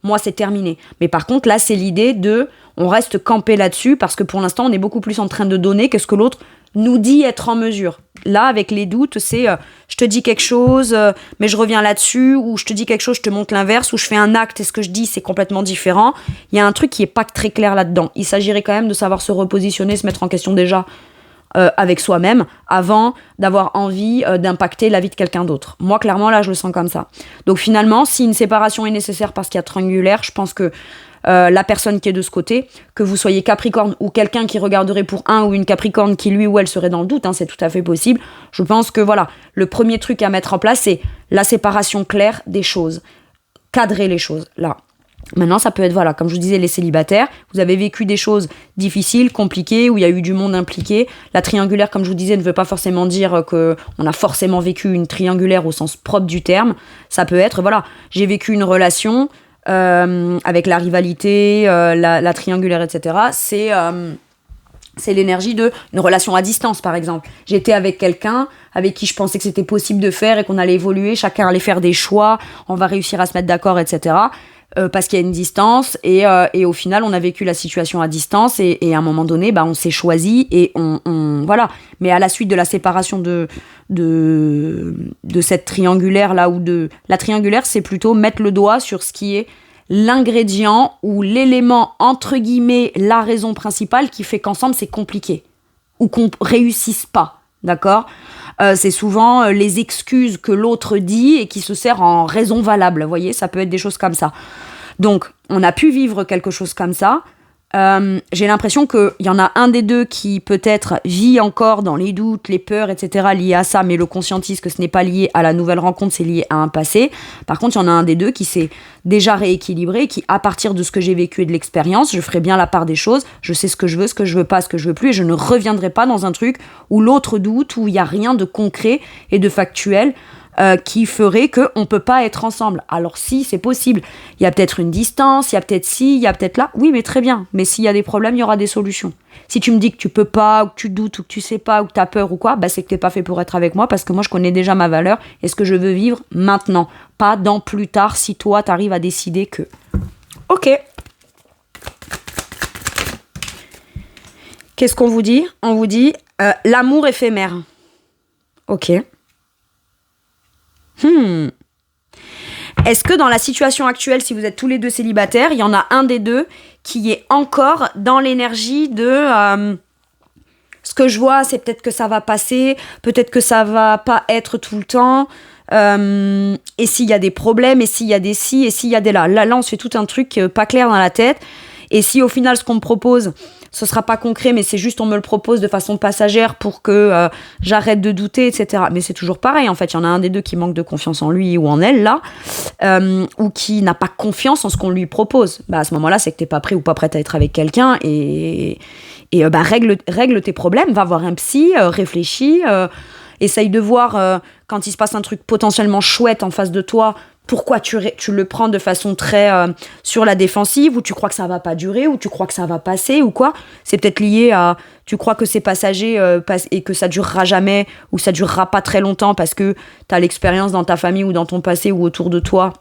moi c'est terminé. Mais par contre là c'est l'idée de, on reste campé là-dessus parce que pour l'instant on est beaucoup plus en train de donner que ce que l'autre nous dit être en mesure. Là, avec les doutes, c'est je te dis quelque chose, mais je reviens là-dessus, ou je te dis quelque chose, je te montre l'inverse, ou je fais un acte et ce que je dis, c'est complètement différent. Il y a un truc qui est pas très clair là-dedans. Il s'agirait quand même de savoir se repositionner, se mettre en question déjà avec soi-même, avant d'avoir envie d'impacter la vie de quelqu'un d'autre. Moi, clairement, là, je le sens comme ça. Donc finalement, si une séparation est nécessaire parce qu'il y a triangulaire, je pense que la personne qui est de ce côté, que vous soyez Capricorne ou quelqu'un qui regarderait pour un ou une Capricorne qui lui ou elle serait dans le doute, hein, c'est tout à fait possible. Je pense que voilà, le premier truc à mettre en place, c'est la séparation claire des choses, cadrer les choses là. Maintenant, ça peut être, voilà, comme je vous disais, les célibataires, vous avez vécu des choses difficiles, compliquées, où il y a eu du monde impliqué. La triangulaire, comme je vous disais, ne veut pas forcément dire qu'on a forcément vécu une triangulaire au sens propre du terme. Ça peut être, voilà, j'ai vécu une relation avec la rivalité, la triangulaire, etc. C'est l'énergie d'une relation à distance, par exemple. J'étais avec quelqu'un avec qui je pensais que c'était possible de faire et qu'on allait évoluer, chacun allait faire des choix, on va réussir à se mettre d'accord, etc. Parce qu'il y a une distance et au final, on a vécu la situation à distance et à un moment donné, on s'est choisi et on voilà. Mais à la suite de la séparation de cette triangulaire-là, la triangulaire, c'est plutôt mettre le doigt sur ce qui est l'ingrédient ou l'élément, entre guillemets, la raison principale qui fait qu'ensemble c'est compliqué ou qu'on réussisse pas, d'accord ? C'est souvent les excuses que l'autre dit et qui se sert en raison valable, vous voyez, ça peut être des choses comme ça. Donc, on a pu vivre quelque chose comme ça. J'ai l'impression qu'il y en a un des deux qui peut-être vit encore dans les doutes, les peurs, etc. liés à ça, mais le conscientise que ce n'est pas lié à la nouvelle rencontre, c'est lié à un passé. Par contre, il y en a un des deux qui s'est déjà rééquilibré, qui, à partir de ce que j'ai vécu et de l'expérience, je ferai bien la part des choses, je sais ce que je veux pas, ce que je veux plus, et je ne reviendrai pas dans un truc où l'autre doute, où il n'y a rien de concret et de factuel, qui ferait qu'on ne peut pas être ensemble. Alors si, c'est possible. Il y a peut-être une distance, il y a peut-être ci, il y a peut-être là. Oui, mais très bien. Mais s'il y a des problèmes, il y aura des solutions. Si tu me dis que tu peux pas, ou que tu doutes, ou que tu sais pas, ou que tu as peur ou quoi, c'est que tu n'es pas fait pour être avec moi parce que moi, je connais déjà ma valeur et ce que je veux vivre maintenant. Pas dans plus tard si toi, tu arrives à décider que... Ok. Qu'est-ce qu'on vous dit ? On vous dit l'amour éphémère. Ok. Est-ce que dans la situation actuelle, si vous êtes tous les deux célibataires, il y en a un des deux qui est encore dans l'énergie de ce que je vois, c'est peut-être que ça va passer, peut-être que ça va pas être tout le temps, et s'il y a des problèmes, et s'il y a des si, et s'il y a des là. Là, on se fait tout un truc pas clair dans la tête, et si au final, ce qu'on me propose, ce sera pas concret, mais c'est juste on me le propose de façon passagère pour que j'arrête de douter, etc. Mais c'est toujours pareil, en fait. Il y en a un des deux qui manque de confiance en lui ou en elle, là, ou qui n'a pas confiance en ce qu'on lui propose. À ce moment-là, c'est que t'es pas prêt ou pas prête à être avec quelqu'un et règle tes problèmes, va voir un psy, réfléchis, essaye de voir quand il se passe un truc potentiellement chouette en face de toi, pourquoi tu le prends de façon très sur la défensive, ou tu crois que ça va pas durer, ou tu crois que ça va passer, ou quoi. C'est peut-être lié à tu crois que c'est passager et que ça durera jamais, ou ça durera pas très longtemps parce que t'as l'expérience dans ta famille ou dans ton passé ou autour de toi.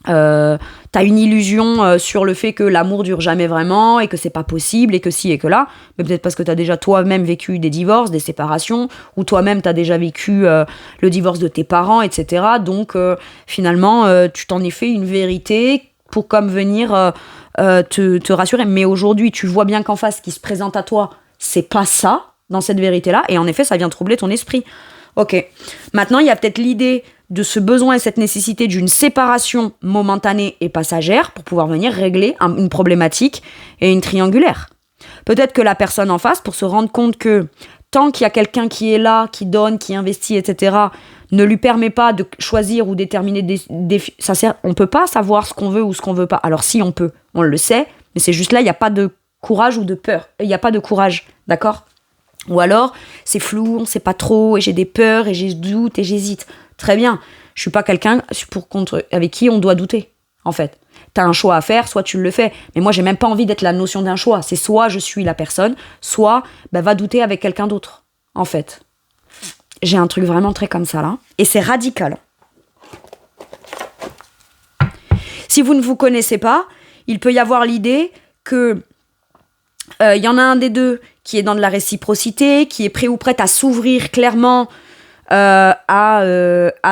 T'as une illusion sur le fait que l'amour dure jamais vraiment et que c'est pas possible et que si et que là, mais peut-être parce que t'as déjà toi-même vécu des divorces, des séparations, ou toi-même t'as déjà vécu le divorce de tes parents, etc. Donc finalement tu t'en es fait une vérité pour comme venir te rassurer. Mais aujourd'hui tu vois bien qu'en face, ce qui se présente à toi, c'est pas ça dans cette vérité-là, et en effet ça vient troubler ton esprit. Ok, maintenant il y a peut-être l'idée de ce besoin et cette nécessité d'une séparation momentanée et passagère pour pouvoir venir régler une problématique et une triangulaire. Peut-être que la personne en face, pour se rendre compte que tant qu'il y a quelqu'un qui est là, qui donne, qui investit, etc., ne lui permet pas de choisir ou déterminer on ne peut pas savoir ce qu'on veut ou ce qu'on ne veut pas. Alors si, on peut, on le sait, mais c'est juste là, il n'y a pas de courage ou de peur. Il n'y a pas de courage, d'accord ? Ou alors, c'est flou, on ne sait pas trop, et j'ai des peurs, et j'ai des doutes, et j'hésite. Très bien, je suis pas quelqu'un avec qui on doit douter, en fait. T'as un choix à faire, soit tu le fais. Mais moi, j'ai même pas envie d'être la notion d'un choix. C'est soit je suis la personne, soit va douter avec quelqu'un d'autre, en fait. J'ai un truc vraiment très comme ça, là. Et c'est radical. Si vous ne vous connaissez pas, il peut y avoir l'idée que y en a un des deux qui est dans de la réciprocité, qui est prêt ou prête à s'ouvrir clairement à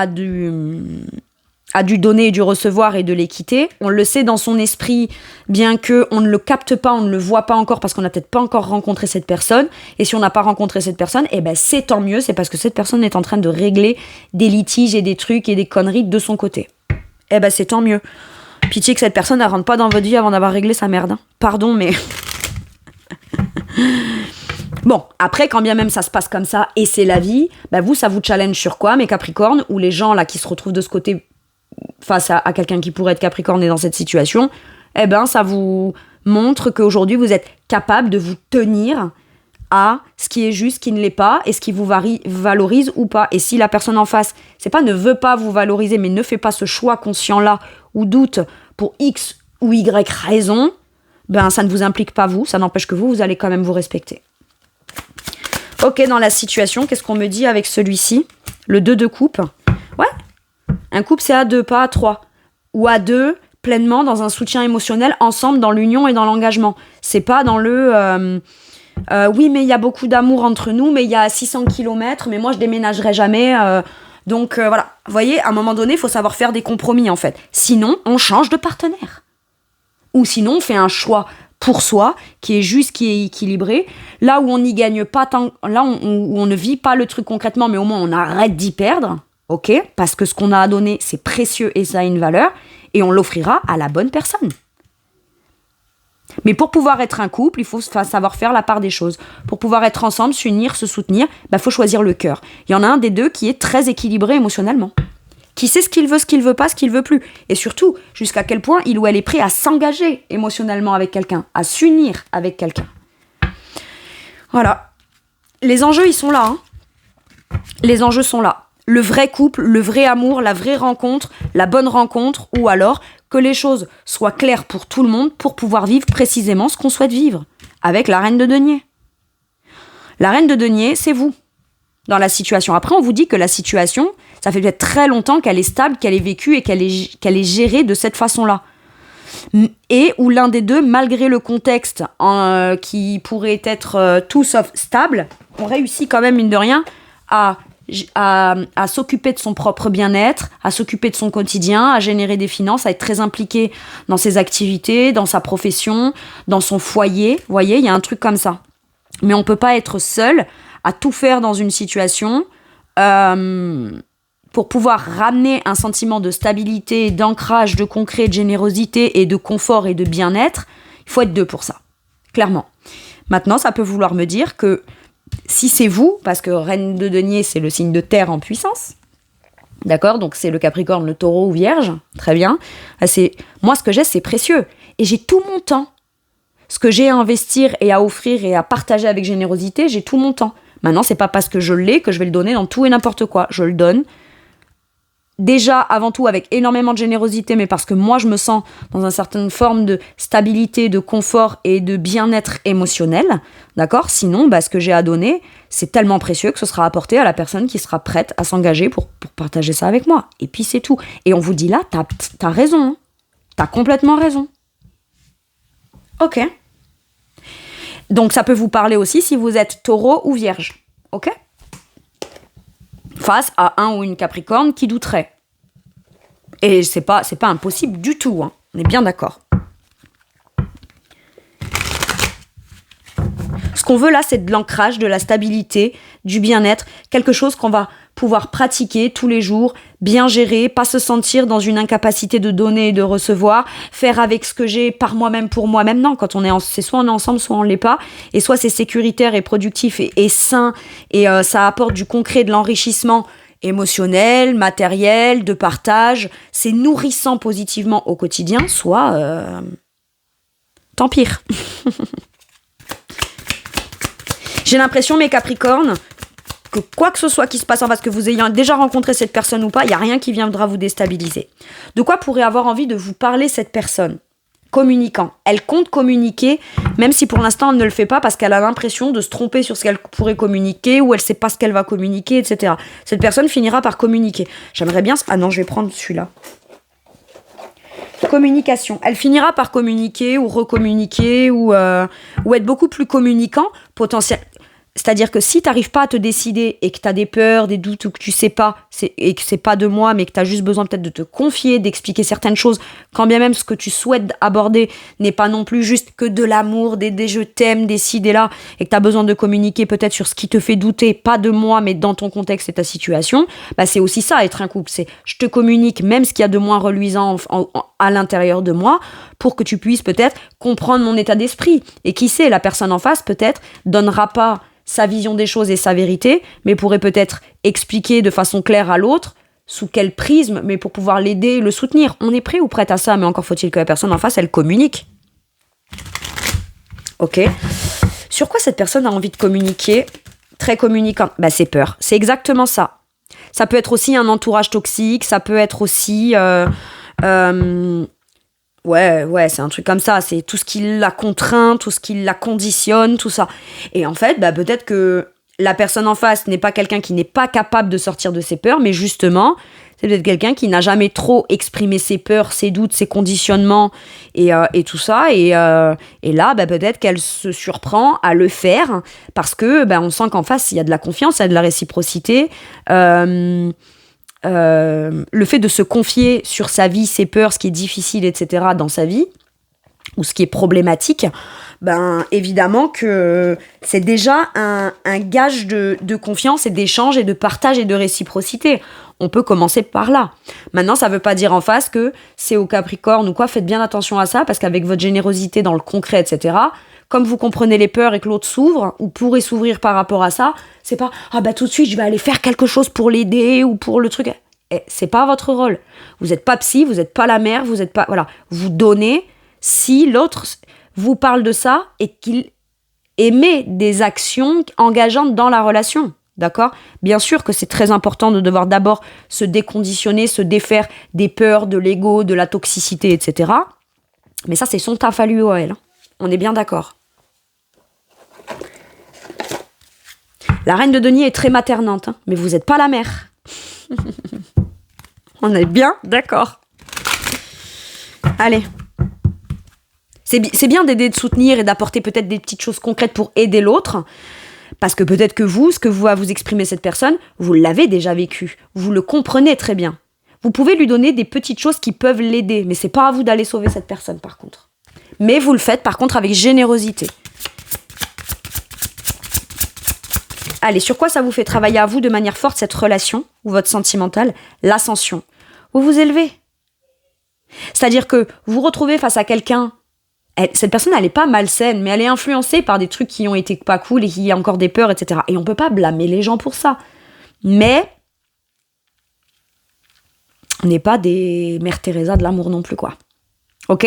du donner et du recevoir et de l'équité. On le sait dans son esprit, bien qu'on ne le capte pas, on ne le voit pas encore parce qu'on n'a peut-être pas encore rencontré cette personne. Et si on n'a pas rencontré cette personne, c'est tant mieux, c'est parce que cette personne est en train de régler des litiges et des trucs et des conneries de son côté. C'est tant mieux. Pitié que cette personne ne rentre pas dans votre vie avant d'avoir réglé sa merde. Pardon, mais... Bon, après, quand bien même ça se passe comme ça, et c'est la vie, vous, ça vous challenge sur quoi, mes Capricornes, ou les gens là qui se retrouvent de ce côté face à quelqu'un qui pourrait être Capricorne et dans cette situation, ça vous montre qu'aujourd'hui, vous êtes capable de vous tenir à ce qui est juste, ce qui ne l'est pas, et ce qui vous valorise ou pas. Et si la personne en face, c'est pas ne veut pas vous valoriser, mais ne fait pas ce choix conscient-là, ou doute pour X ou Y raison, ben ça ne vous implique pas vous, ça n'empêche que vous allez quand même vous respecter. Ok, dans la situation, qu'est-ce qu'on me dit avec celui-ci? Le 2 de coupe. Ouais, un couple c'est à 2, pas à 3. Ou à 2, pleinement dans un soutien émotionnel, ensemble dans l'union et dans l'engagement. C'est pas dans le... oui, mais il y a beaucoup d'amour entre nous, mais il y a 600 kilomètres, mais moi je déménagerai jamais... Donc voilà, vous voyez, à un moment donné, il faut savoir faire des compromis en fait. Sinon, on change de partenaire. Ou sinon, on fait un choix pour soi, qui est juste, qui est équilibré. Là où on n'y gagne pas tant, là où on ne vit pas le truc concrètement, mais au moins on arrête d'y perdre, ok? Parce que ce qu'on a à donner, c'est précieux et ça a une valeur, et on l'offrira à la bonne personne. Mais pour pouvoir être un couple, il faut savoir faire la part des choses. Pour pouvoir être ensemble, s'unir, se soutenir, faut choisir le cœur. Il y en a un des deux qui est très équilibré émotionnellement. Qui sait ce qu'il veut pas, ce qu'il veut plus. Et surtout, jusqu'à quel point il ou elle est prêt à s'engager émotionnellement avec quelqu'un, à s'unir avec quelqu'un. Voilà. Les enjeux, ils sont là. Hein. Les enjeux sont là. Le vrai couple, le vrai amour, la vraie rencontre, la bonne rencontre, ou alors que les choses soient claires pour tout le monde pour pouvoir vivre précisément ce qu'on souhaite vivre. Avec la reine de denier. La reine de denier, c'est vous. Dans la situation. Après, on vous dit que la situation, ça fait peut-être très longtemps qu'elle est stable, qu'elle est vécue et qu'elle est gérée de cette façon-là. Et où l'un des deux, malgré le contexte qui pourrait être tout sauf stable, on réussit quand même, mine de rien, à s'occuper de son propre bien-être, à s'occuper de son quotidien, à générer des finances, à être très impliqué dans ses activités, dans sa profession, dans son foyer. Vous voyez, il y a un truc comme ça. Mais on ne peut pas être seul à tout faire dans une situation pour pouvoir ramener un sentiment de stabilité, d'ancrage, de concret, de générosité et de confort et de bien-être. Il faut être deux pour ça, clairement. Maintenant, ça peut vouloir me dire que si c'est vous, parce que reine de denier, c'est le signe de terre en puissance, d'accord? Donc c'est le Capricorne, le Taureau ou Vierge, très bien. Moi, ce que j'ai, c'est précieux. Et j'ai tout mon temps. Ce que j'ai à investir et à offrir et à partager avec générosité, j'ai tout mon temps. Maintenant, c'est pas parce que je l'ai que je vais le donner dans tout et n'importe quoi. Je le donne déjà, avant tout, avec énormément de générosité, mais parce que moi, je me sens dans une certaine forme de stabilité, de confort et de bien-être émotionnel, d'accord? Sinon, ce que j'ai à donner, c'est tellement précieux que ce sera apporté à la personne qui sera prête à s'engager pour partager ça avec moi. Et puis, c'est tout. Et on vous dit là, t'as raison. Hein. T'as complètement raison. Ok. Donc, ça peut vous parler aussi si vous êtes Taureau ou Vierge. Ok? Face à un ou une Capricorne qui douterait. Et c'est pas impossible du tout, hein. On est bien d'accord. Ce qu'on veut là, c'est de l'ancrage, de la stabilité, du bien-être, quelque chose qu'on va pouvoir pratiquer tous les jours, bien gérer, pas se sentir dans une incapacité de donner et de recevoir, faire avec ce que j'ai par moi-même pour moi-même. Non, quand c'est soit on est ensemble, soit on l'est pas, et soit c'est sécuritaire et productif et sain, et ça apporte du concret, de l'enrichissement émotionnel, matériel, de partage, c'est nourrissant positivement au quotidien, soit tant pire. J'ai l'impression, mes Capricornes, que quoi que ce soit qui se passe en face, que vous ayez déjà rencontré cette personne ou pas, il n'y a rien qui viendra vous déstabiliser. De quoi pourrait avoir envie de vous parler cette personne? Communicant. Elle compte communiquer, même si pour l'instant elle ne le fait pas parce qu'elle a l'impression de se tromper sur ce qu'elle pourrait communiquer ou elle ne sait pas ce qu'elle va communiquer, etc. Cette personne finira par communiquer. J'aimerais bien... Ah non, je vais prendre celui-là. Communication. Elle finira par communiquer ou recommuniquer ou être beaucoup plus communicant, potentiel. C'est-à-dire que si tu n'arrives pas à te décider et que tu as des peurs, des doutes ou que tu sais pas, et que c'est pas de moi, mais que tu as juste besoin peut-être de te confier, d'expliquer certaines choses, quand bien même ce que tu souhaites aborder n'est pas non plus juste que de l'amour, des je t'aime, des ci, des là, et que tu as besoin de communiquer peut-être sur ce qui te fait douter, pas de moi, mais dans ton contexte et ta situation, c'est aussi ça, être un couple. C'est je te communique même ce qu'il y a de moins reluisant à l'intérieur de moi pour que tu puisses peut-être comprendre mon état d'esprit. Et qui sait, la personne en face peut-être donnera pas sa vision des choses et sa vérité, mais pourrait peut-être expliquer de façon claire à l'autre sous quel prisme, mais pour pouvoir l'aider, le soutenir. On est prêt ou prête à ça, mais encore faut-il que la personne en face, elle communique. Ok. Sur quoi cette personne a envie de communiquer? Très communicant. C'est peur. C'est exactement ça. Ça peut être aussi un entourage toxique, ça peut être aussi Ouais, c'est un truc comme ça. C'est tout ce qui la contraint, tout ce qui la conditionne, tout ça. Et en fait, peut-être que la personne en face n'est pas quelqu'un qui n'est pas capable de sortir de ses peurs, mais justement, c'est peut-être quelqu'un qui n'a jamais trop exprimé ses peurs, ses doutes, ses conditionnements et tout ça. Et là, peut-être qu'elle se surprend à le faire parce que on sent qu'en face, il y a de la confiance, il y a de la réciprocité. Le fait de se confier sur sa vie, ses peurs, ce qui est difficile, etc. dans sa vie, ou ce qui est problématique, évidemment que c'est déjà un gage de confiance et d'échange et de partage et de réciprocité. On peut commencer par là. Maintenant, ça veut pas dire en face que c'est au Capricorne ou quoi, faites bien attention à ça, parce qu'avec votre générosité dans le concret, etc., comme vous comprenez les peurs et que l'autre s'ouvre, ou pourrait s'ouvrir par rapport à ça, c'est pas « Ah tout de suite, je vais aller faire quelque chose pour l'aider ou pour le truc ». C'est pas votre rôle. Vous n'êtes pas psy, vous n'êtes pas la mère, vous n'êtes pas... Voilà. Vous donnez si l'autre vous parle de ça et qu'il émet des actions engageantes dans la relation. D'accord ? Bien sûr que c'est très important de devoir d'abord se déconditionner, se défaire des peurs, de l'ego, de la toxicité, etc. Mais ça, c'est son taf à lui ou à elle. On est bien d'accord. La reine de denier est très maternante, mais vous n'êtes pas la mère. On est bien d'accord. Allez. C'est bien d'aider, de soutenir et d'apporter peut-être des petites choses concrètes pour aider l'autre. Parce que peut-être que ce que va vous exprimer cette personne, vous l'avez déjà vécu. Vous le comprenez très bien. Vous pouvez lui donner des petites choses qui peuvent l'aider. Mais c'est pas à vous d'aller sauver cette personne, par contre. Mais vous le faites, par contre, avec générosité. Allez, sur quoi ça vous fait travailler à vous de manière forte, cette relation, ou votre sentimental ? L'ascension. Vous vous élevez. C'est-à-dire que vous vous retrouvez face à quelqu'un, cette personne, elle n'est pas malsaine, mais elle est influencée par des trucs qui ont été pas cool et qui a encore des peurs, etc. Et on peut pas blâmer les gens pour ça. Mais on n'est pas des Mère Teresa de l'amour non plus, quoi. Ok ?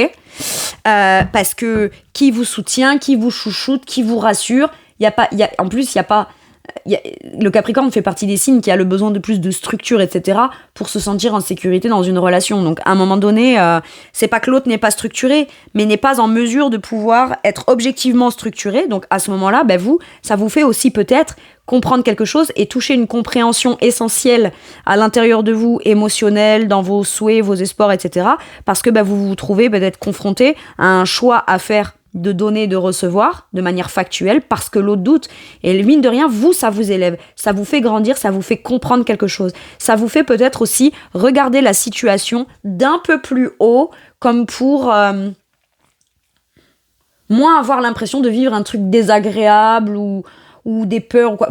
Parce que qui vous soutient, qui vous chouchoute, qui vous rassure, en plus, il n'y a pas... le Capricorne fait partie des signes qui a le besoin de plus de structure, etc., pour se sentir en sécurité dans une relation. Donc, à un moment donné, c'est pas que l'autre n'est pas structuré, mais n'est pas en mesure de pouvoir être objectivement structuré. Donc, à ce moment-là, ça vous fait aussi peut-être comprendre quelque chose et toucher une compréhension essentielle à l'intérieur de vous, émotionnelle, dans vos souhaits, vos espoirs, etc., parce que vous vous trouvez peut-être confronté à un choix à faire de donner, de recevoir, de manière factuelle, parce que l'autre doute. Et mine de rien, ça vous élève, ça vous fait grandir, ça vous fait comprendre quelque chose. Ça vous fait peut-être aussi regarder la situation d'un peu plus haut, comme pour moins avoir l'impression de vivre un truc désagréable ou des peurs ou quoi.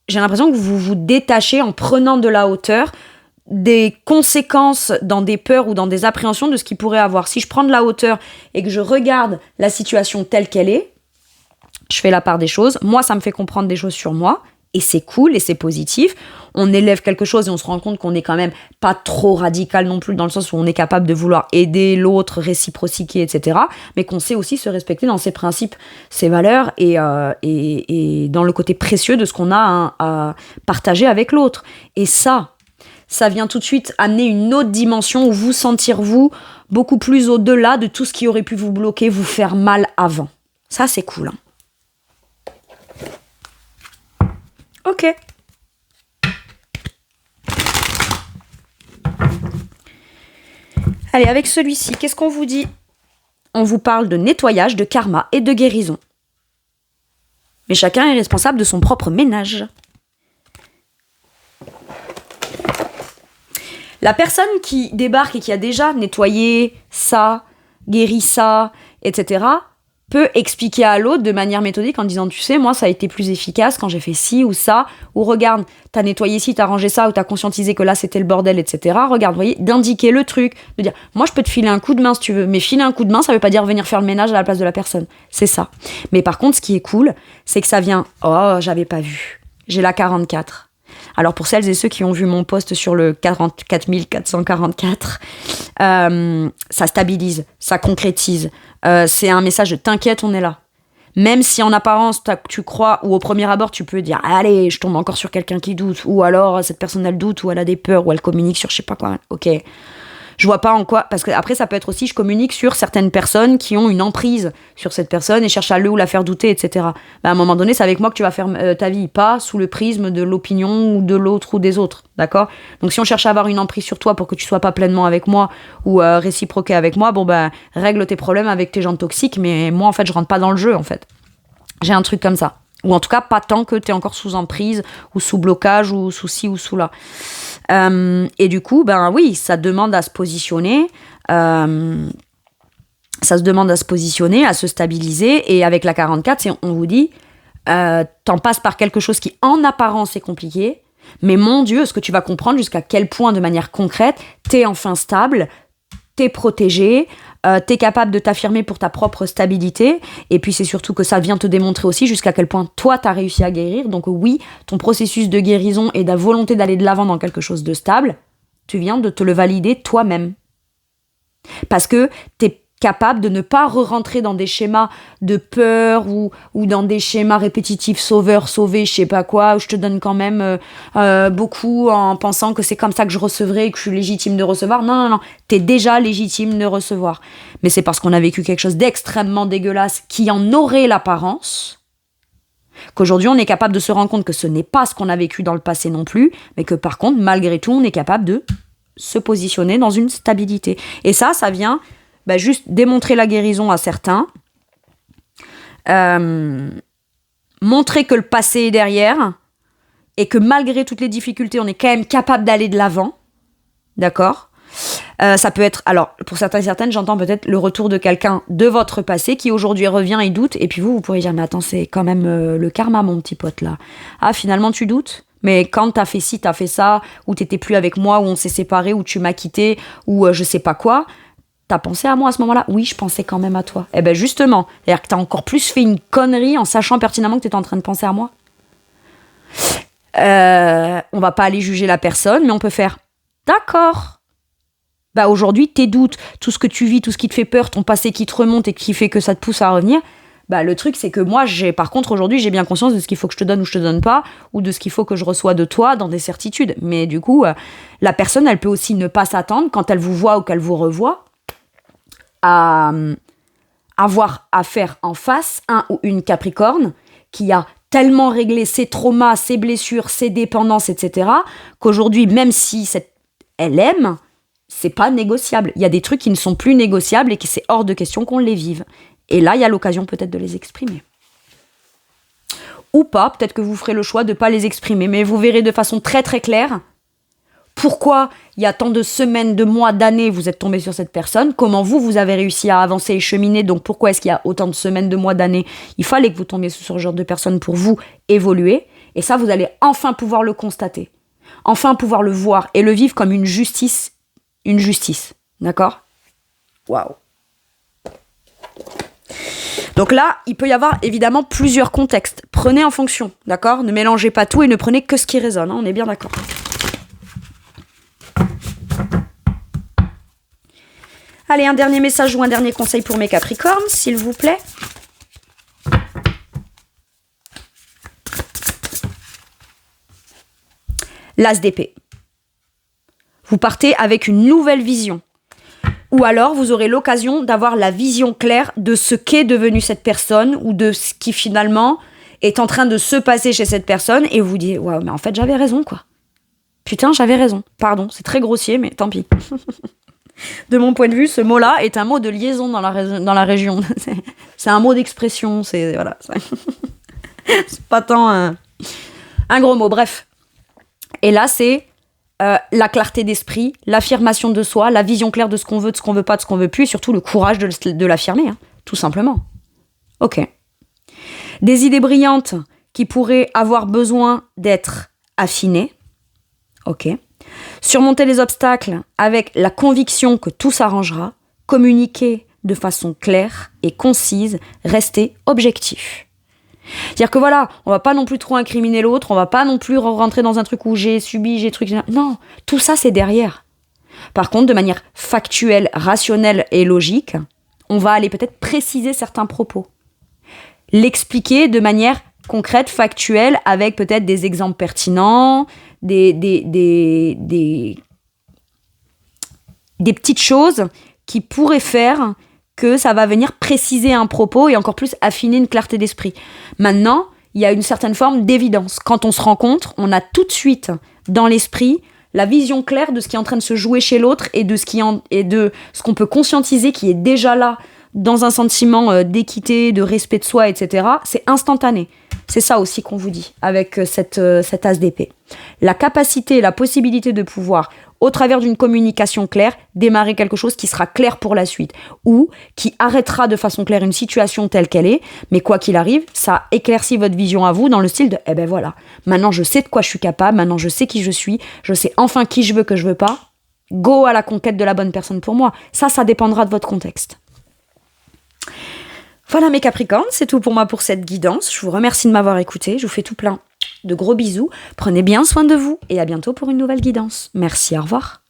J'ai l'impression que vous vous détachez en prenant de la hauteur des conséquences dans des peurs ou dans des appréhensions de ce qu'il pourrait avoir. Si je prends de la hauteur et que je regarde la situation telle qu'elle est, je fais la part des choses. Moi, ça me fait comprendre des choses sur moi et c'est cool et c'est positif. On élève quelque chose et on se rend compte qu'on n'est quand même pas trop radical non plus, dans le sens où on est capable de vouloir aider l'autre, réciprociquer, etc. Mais qu'on sait aussi se respecter dans ses principes, ses valeurs et dans le côté précieux de ce qu'on a à partager avec l'autre. Et ça vient tout de suite amener une autre dimension où vous sentir vous beaucoup plus au-delà de tout ce qui aurait pu vous bloquer, vous faire mal avant. Ça, c'est cool. Ok. Allez, avec celui-ci, qu'est-ce qu'on vous dit ? On vous parle de nettoyage, de karma et de guérison. Mais chacun est responsable de son propre ménage. La personne qui débarque et qui a déjà nettoyé ça, guéri ça, etc., peut expliquer à l'autre de manière méthodique en disant « Tu sais, moi, ça a été plus efficace quand j'ai fait ci ou ça. » Ou « Regarde, t'as nettoyé ci, t'as rangé ça, ou t'as conscientisé que là, c'était le bordel, etc. » Regarde, vous voyez, d'indiquer le truc, de dire « Moi, je peux te filer un coup de main si tu veux. » Mais filer un coup de main, ça veut pas dire venir faire le ménage à la place de la personne. C'est ça. Mais par contre, ce qui est cool, c'est que ça vient « Oh, j'avais pas vu. J'ai la 44. » Alors pour celles et ceux qui ont vu mon post sur le 44 444, ça stabilise, ça concrétise. C'est un message de t'inquiète, on est là. Même si en apparence tu crois, ou au premier abord tu peux dire allez, je tombe encore sur quelqu'un qui doute, ou alors cette personne elle doute, ou elle a des peurs, ou elle communique sur je sais pas quoi. Ok, Je vois pas en quoi, parce que après ça peut être aussi, je communique sur certaines personnes qui ont une emprise sur cette personne et cherche à le ou la faire douter, etc. À un moment donné, c'est avec moi que tu vas faire ta vie, pas sous le prisme de l'opinion ou de l'autre ou des autres, d'accord? Donc si on cherche à avoir une emprise sur toi pour que tu sois pas pleinement avec moi ou réciproquer avec moi, règle tes problèmes avec tes gens toxiques, mais moi en fait je rentre pas dans le jeu en fait. J'ai un truc comme ça. Ou en tout cas, pas tant que t'es encore sous emprise, ou sous blocage, ou sous ci, ou sous là. Et du coup, oui, ça demande à se positionner. Ça se demande à se positionner, à se stabiliser. Et avec la 44, on vous dit, t'en passes par quelque chose qui, en apparence, est compliqué. Mais mon Dieu, est-ce que tu vas comprendre jusqu'à quel point, de manière concrète, t'es enfin stable, t'es protégé, t'es capable de t'affirmer pour ta propre stabilité, et puis c'est surtout que ça vient te démontrer aussi jusqu'à quel point toi t'as réussi à guérir. Donc oui, ton processus de guérison et de la volonté d'aller de l'avant dans quelque chose de stable, tu viens de te le valider toi-même. Parce que t'es capable de ne pas re-rentrer dans des schémas de peur ou dans des schémas répétitifs sauveur, sauvé, je sais pas quoi, où je te donne quand même beaucoup en pensant que c'est comme ça que je recevrai et que je suis légitime de recevoir. Non, t'es déjà légitime de recevoir. Mais c'est parce qu'on a vécu quelque chose d'extrêmement dégueulasse qui en aurait l'apparence qu'aujourd'hui on est capable de se rendre compte que ce n'est pas ce qu'on a vécu dans le passé non plus, mais que par contre, malgré tout, on est capable de se positionner dans une stabilité. Et ça vient juste démontrer la guérison à certains, montrer que le passé est derrière et que malgré toutes les difficultés, on est quand même capable d'aller de l'avant, d'accord ? Ça peut être, alors pour certains et certaines, j'entends peut-être le retour de quelqu'un de votre passé qui aujourd'hui revient et doute, et puis vous pourriez dire, mais attends, c'est quand même le karma, mon petit pote, là. Ah, finalement, tu doutes ? Mais quand t'as fait ci, t'as fait ça, ou t'étais plus avec moi, ou on s'est séparés, ou tu m'as quitté, ou je sais pas quoi... T'as pensé à moi à ce moment-là ? Oui, je pensais quand même à toi. Eh ben justement, c'est-à-dire que t'as encore plus fait une connerie en sachant pertinemment que t'étais en train de penser à moi. On va pas aller juger la personne, mais on peut faire d'accord. Aujourd'hui, tes doutes, tout ce que tu vis, tout ce qui te fait peur, ton passé qui te remonte et qui fait que ça te pousse à revenir, le truc, c'est que moi, par contre, aujourd'hui, j'ai bien conscience de ce qu'il faut que je te donne ou je te donne pas, ou de ce qu'il faut que je reçois de toi dans des certitudes. Mais du coup, la personne, elle peut aussi ne pas s'attendre, quand elle vous voit ou qu'elle vous revoit, à avoir à faire en face un ou une Capricorne qui a tellement réglé ses traumas, ses blessures, ses dépendances, etc., qu'aujourd'hui, même si elle aime, c'est pas négociable. Il y a des trucs qui ne sont plus négociables et que c'est hors de question qu'on les vive. Et là, il y a l'occasion peut-être de les exprimer. Ou pas, peut-être que vous ferez le choix de ne pas les exprimer, mais vous verrez de façon très très claire pourquoi il y a tant de semaines, de mois, d'années, vous êtes tombé sur cette personne, comment vous avez réussi à avancer et cheminer, donc pourquoi est-ce qu'il y a autant de semaines, de mois, d'années, il fallait que vous tombiez sur ce genre de personne pour vous évoluer, et ça, vous allez enfin pouvoir le constater, enfin pouvoir le voir et le vivre comme une justice, d'accord ? Waouh. Donc là, il peut y avoir évidemment plusieurs contextes, prenez en fonction, d'accord ? Ne mélangez pas tout et ne prenez que ce qui résonne, on est bien d'accord. Allez, un dernier message ou un dernier conseil pour mes Capricornes, s'il vous plaît. L'As d'épée. Vous partez avec une nouvelle vision. Ou alors, vous aurez l'occasion d'avoir la vision claire de ce qu'est devenue cette personne ou de ce qui finalement est en train de se passer chez cette personne et vous dites « Waouh, mais en fait, j'avais raison, quoi. Putain, j'avais raison. Pardon, c'est très grossier, mais tant pis. » De mon point de vue, ce mot-là est un mot de liaison dans la région. C'est un mot d'expression. C'est pas tant un gros mot. Bref. Et là, c'est la clarté d'esprit, l'affirmation de soi, la vision claire de ce qu'on veut, de ce qu'on veut pas, de ce qu'on veut plus, et surtout le courage de l'affirmer, tout simplement. Ok. Des idées brillantes qui pourraient avoir besoin d'être affinées. Ok. Surmonter les obstacles avec la conviction que tout s'arrangera, communiquer de façon claire et concise, rester objectif. C'est-à-dire que voilà, on va pas non plus trop incriminer l'autre, on va pas non plus rentrer dans un truc où j'ai subi, j'ai truc... Non, tout ça c'est derrière. Par contre, de manière factuelle, rationnelle et logique, on va aller peut-être préciser certains propos. L'expliquer de manière concrète, factuelle, avec peut-être des exemples pertinents, des des petites choses qui pourraient faire que ça va venir préciser un propos et encore plus affiner une clarté d'esprit. Maintenant, il y a une certaine forme d'évidence. Quand on se rencontre, on a tout de suite dans l'esprit la vision claire de ce qui est en train de se jouer chez l'autre et de ce qu'on peut conscientiser qui est déjà là dans un sentiment d'équité, de respect de soi, etc. C'est instantané. C'est ça aussi qu'on vous dit avec cet as d'épée. La capacité, la possibilité de pouvoir, au travers d'une communication claire, démarrer quelque chose qui sera clair pour la suite ou qui arrêtera de façon claire une situation telle qu'elle est, mais quoi qu'il arrive, ça éclaircit votre vision à vous dans le style de « eh ben voilà, maintenant je sais de quoi je suis capable, maintenant je sais qui je suis, je sais enfin qui je veux que je veux pas, go à la conquête de la bonne personne pour moi ». Ça dépendra de votre contexte. Voilà mes Capricornes, c'est tout pour moi pour cette guidance. Je vous remercie de m'avoir écouté, je vous fais tout plein de gros bisous. Prenez bien soin de vous et à bientôt pour une nouvelle guidance. Merci, au revoir.